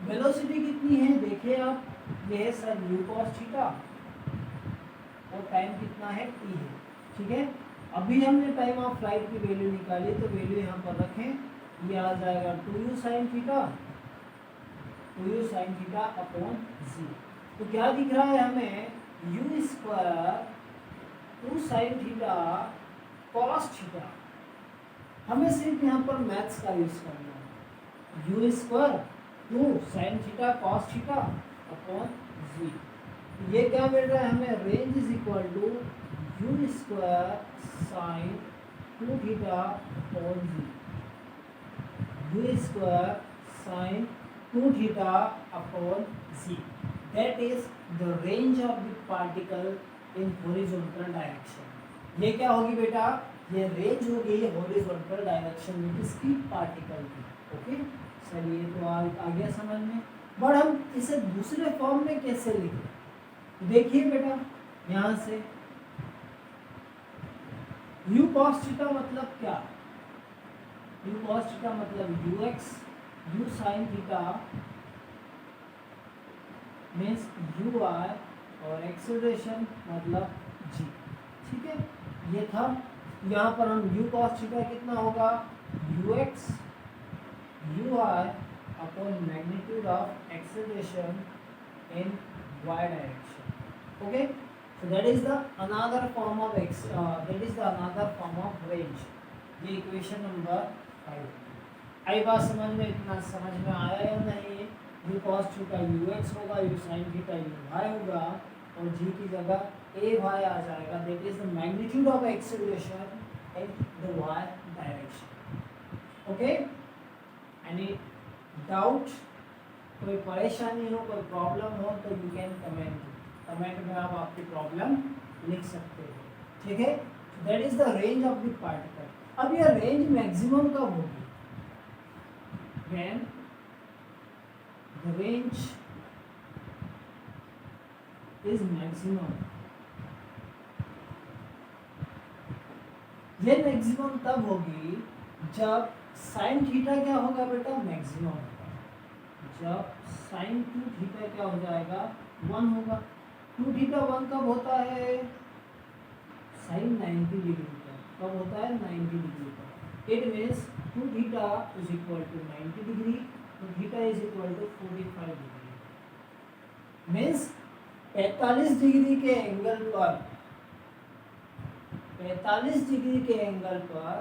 Velocity कितनी है देखिए आप, ये है सर u cos थीटा और टाइम कितना है? t है, ठीक है? अभी हमने टाइम ऑफ फ्लाइट की वैल्यू निकाली, तो वैल्यू यहाँ पर रखें, ये आ जाएगा 2u sin theta, 2u sin theta upon z. तो क्या दिख रहा है हमें? u square 2 sin theta cos theta. हमें सिर्फ यहाँ पर मैथ्स का यूज करना है. u square 2 sin theta cos theta upon z. ये क्या मिल रहा है हमें? Range is equal to u square sin 2 theta upon z. u square sin 2 theta upon z. That is the range of the particle in horizontal direction. ये क्या होगी बेटा? ये रेंज होगी हॉरिजॉन्टल डायरेक्शन में किसकी? पार्टिकल की. ओके, चलिए तो आ गया समझ में. बट हम इसे दूसरे फॉर्म में कैसे लिखें? देखिए बेटा, यहाँ से u cos थीटा मतलब क्या, u cos थीटा मतलब ux, u sin theta means ui और एक्सेलरेशन मतलब g। ठीक है, ये था। यहाँ पर हम u cos थीटा कितना होगा, ux ui upon magnitude of acceleration in y direction. Okay, so that is the another form of range। ये इक्वेशन नंबर 5। आई बात समझ में, इतना समझ में आया या नहीं। u cos थीटा ux होगा, u sin थीटा uy होगा और g की जगह a y आ जाएगा। That is the magnitude of acceleration in the y direction. Okay, any doubt, कोई परेशानी हो, कोई प्रॉब्लम हो तो यू कैन कमेंट में आप आपकी प्रॉब्लम लिख सकते हो। ठीक है, that is the range of the particle. अब यह रेंज मैक्सिमम कब होगी, when the range is maximum. ये मैक्सिमम तब होगी जब साइन थीटा क्या होगा बेटा, मैक्सिमम होगा। जब साइन 2 थीटा क्या हो जाएगा, 1 होगा। 2 थीटा 1 कब होता है, साइन 90 डिग्री का कब होता है, 90 डिग्री का। It means 2 theta is equal to 90 degree, 2 theta is equal to 45 degree. Means 45 degree के एंगल पर, 45 डिग्री के एंगल पर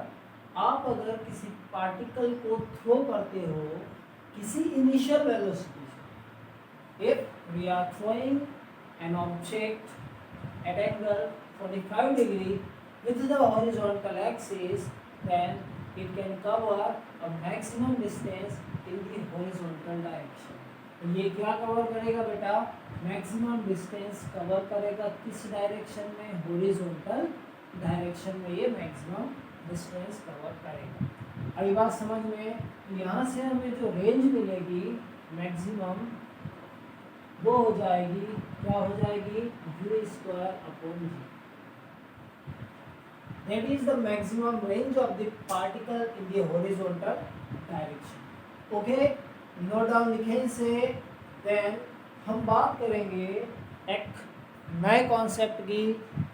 आप अगर किसी पार्टिकल को थ्रो करते हो किसी इनिशियल वेलोसिटी से, if we are throwing an object at angle 45 degree with the horizontal axis, then it can cover a maximum distance in the horizontal direction। तो ये क्या कवर करेगा बेटा, मैक्सिमम डिस्टेंस कवर करेगा किस डायरेक्शन में, horizontal direction में ये मैक्सिमम डिस्टेंस कवर करेगा। अभी बात समझ में। यहाँ से हमें जो रेंज मिलेगी मैक्सिमम, वो हो जाएगी, क्या हो जाएगी, u square upon g। That is the maximum range of the particle in the horizontal direction. Okay, note down लिखें से। देन हम बात करेंगे एक नए कॉन्सेप्ट की,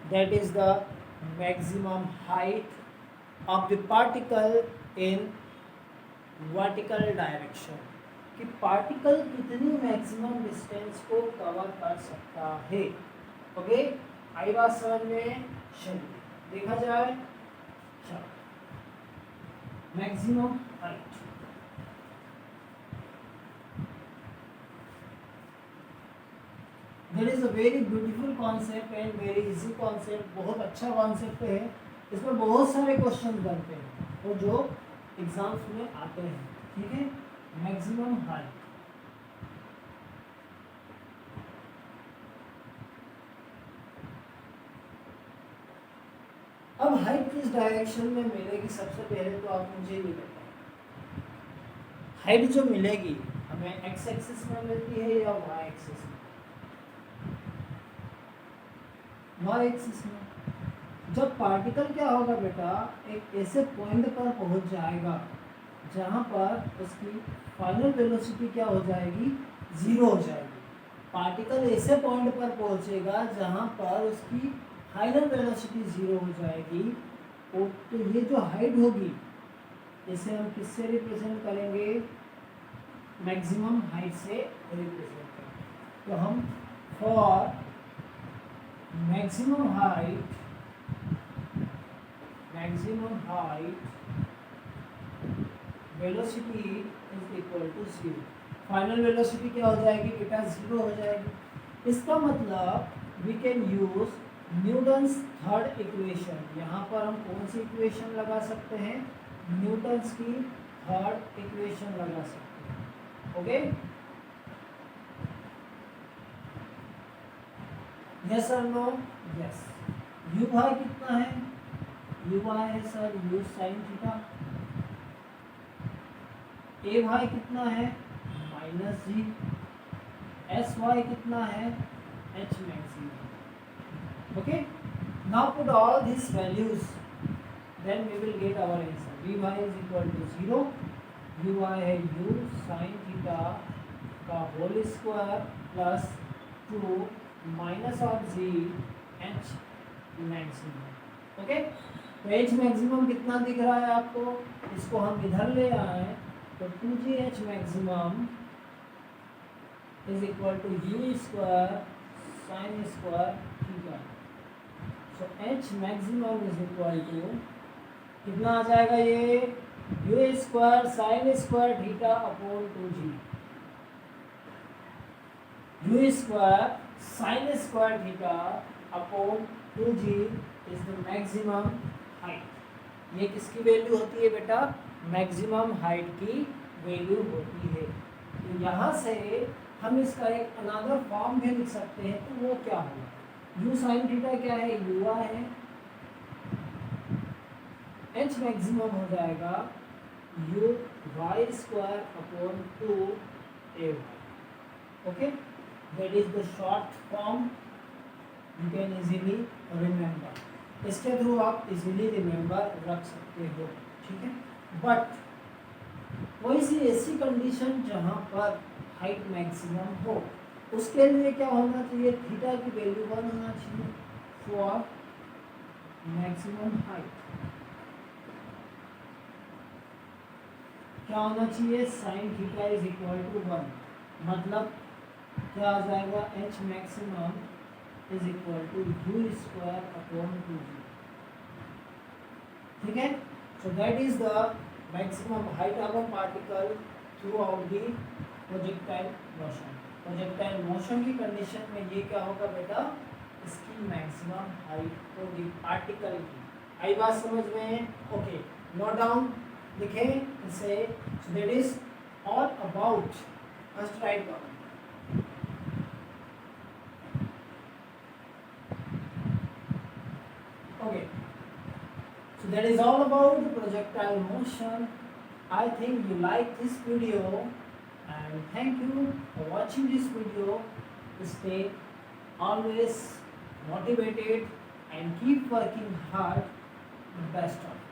that is the maximum height of the particle in vertical direction, कि particle कितनी मैक्सिमम डिस्टेंस को कवर कर सकता है। ओके, आई बात समझ में। चलिए देखा जाए, चलो maximum height. That is a very beautiful concept and very easy concept. बहुत अच्छा कॉन्सेप्ट है, इसमें बहुत सारे क्वेश्चन बनते हैं और जो एग्जाम्स में आते हैं। ठीक है, मैक्सिमम हाइट। अब हाइट किस डायरेक्शन में मिलेगी, सबसे पहले तो आप मुझे ये बताएं, हाइट जो मिलेगी हमें एक्स एक्सिस में मिलती है या वाई एक्सिस में, वाई एक्सिस में। जब पार्टिकल क्या होगा बेटा, एक ऐसे पॉइंट पर पहुंच जाएगा जहां पर उसकी फाइनल वेलोसिटी क्या हो जाएगी, 0 हो जाएगी। पार्टिकल ऐसे पॉइंट पर पहुंचेगा जहां पर उसकी फाइनल वेलोसिटी 0 हो जाएगी। तो ये जो हाइट होगी, इसे हम किससे रिप्रेजेंट करेंगे, मैक्सिमम हाइट से रिप्रेजेंट करेंगे। तो हम for maximum height velocity is equal to 0। Final velocity क्या हो जाएगी बेटा, 0 हो जाएगी। इसका मतलब we can use Newton's third equation. यहाँ पर हम कौन सी इक्वेशन लगा सकते हैं, न्यूटन्स की थर्ड इक्वेशन लगा सकते हैं। ओके, यस और नो, यस। यू वाई कितना है, यू वाई है sir u sine theta. A y कितना है, माइनस जी। एस वाई कितना है, h maximum. Okay, now put all these values, then we will get our answer. Vy is equal to 0, uy है u sin theta का whole square plus 2 minus of g h maximum. Okay, तो h maximum कितना दिख रहा है आपको, इसको हम इधर ले आए तो 2gh maximum is equal to u square sine square theta. So h maximum is equal to कितना आ जाएगा, ये u square sine square theta upon 2g, u square sine square theta upon 2g is the maximum height. ये किसकी value होती है बेटा, maximum height की वैल्यू होती है। तो यहाँ से हम इसका एक अनदर फॉर्म भी लिख सकते हैं, तो वो क्या होगा, u साइन थीटा क्या है, u है, h मैक्सिमम हो जाएगा u y square upon 2 a। Okay, that is the short form, you can easily remember, इसके थ्रू आप इजीली रिमेंबर रख सकते हो। ठीक है, बट कोई सी ऐसी कंडीशन जहाँ पर हाइट मैक्सिमम हो, उसके लिए क्या होना चाहिए, थीटा की वैल्यू 1 होना चाहिए फॉर मैक्सिमम हाइट। क्या होना चाहिए, sine theta is equal to 1, मतलब क्या आ जाएगा, h maximum is equal to u square upon 2g। ठीक है, so that is the maximum height of a particle throughout the projectile motion. Projectile motion की कंडीशन में ये क्या होगा बेटा, इसकी मैक्सिमम हाइट होगी पार्टिकल की। आई बात समझ में? ओके, नोट डाउन, लिखें इसे। सो that is all about, first write down, okay, so that is all about the projectile motion. I think you like this video, and thank you for watching this video. Stay always motivated and keep working hard. Best of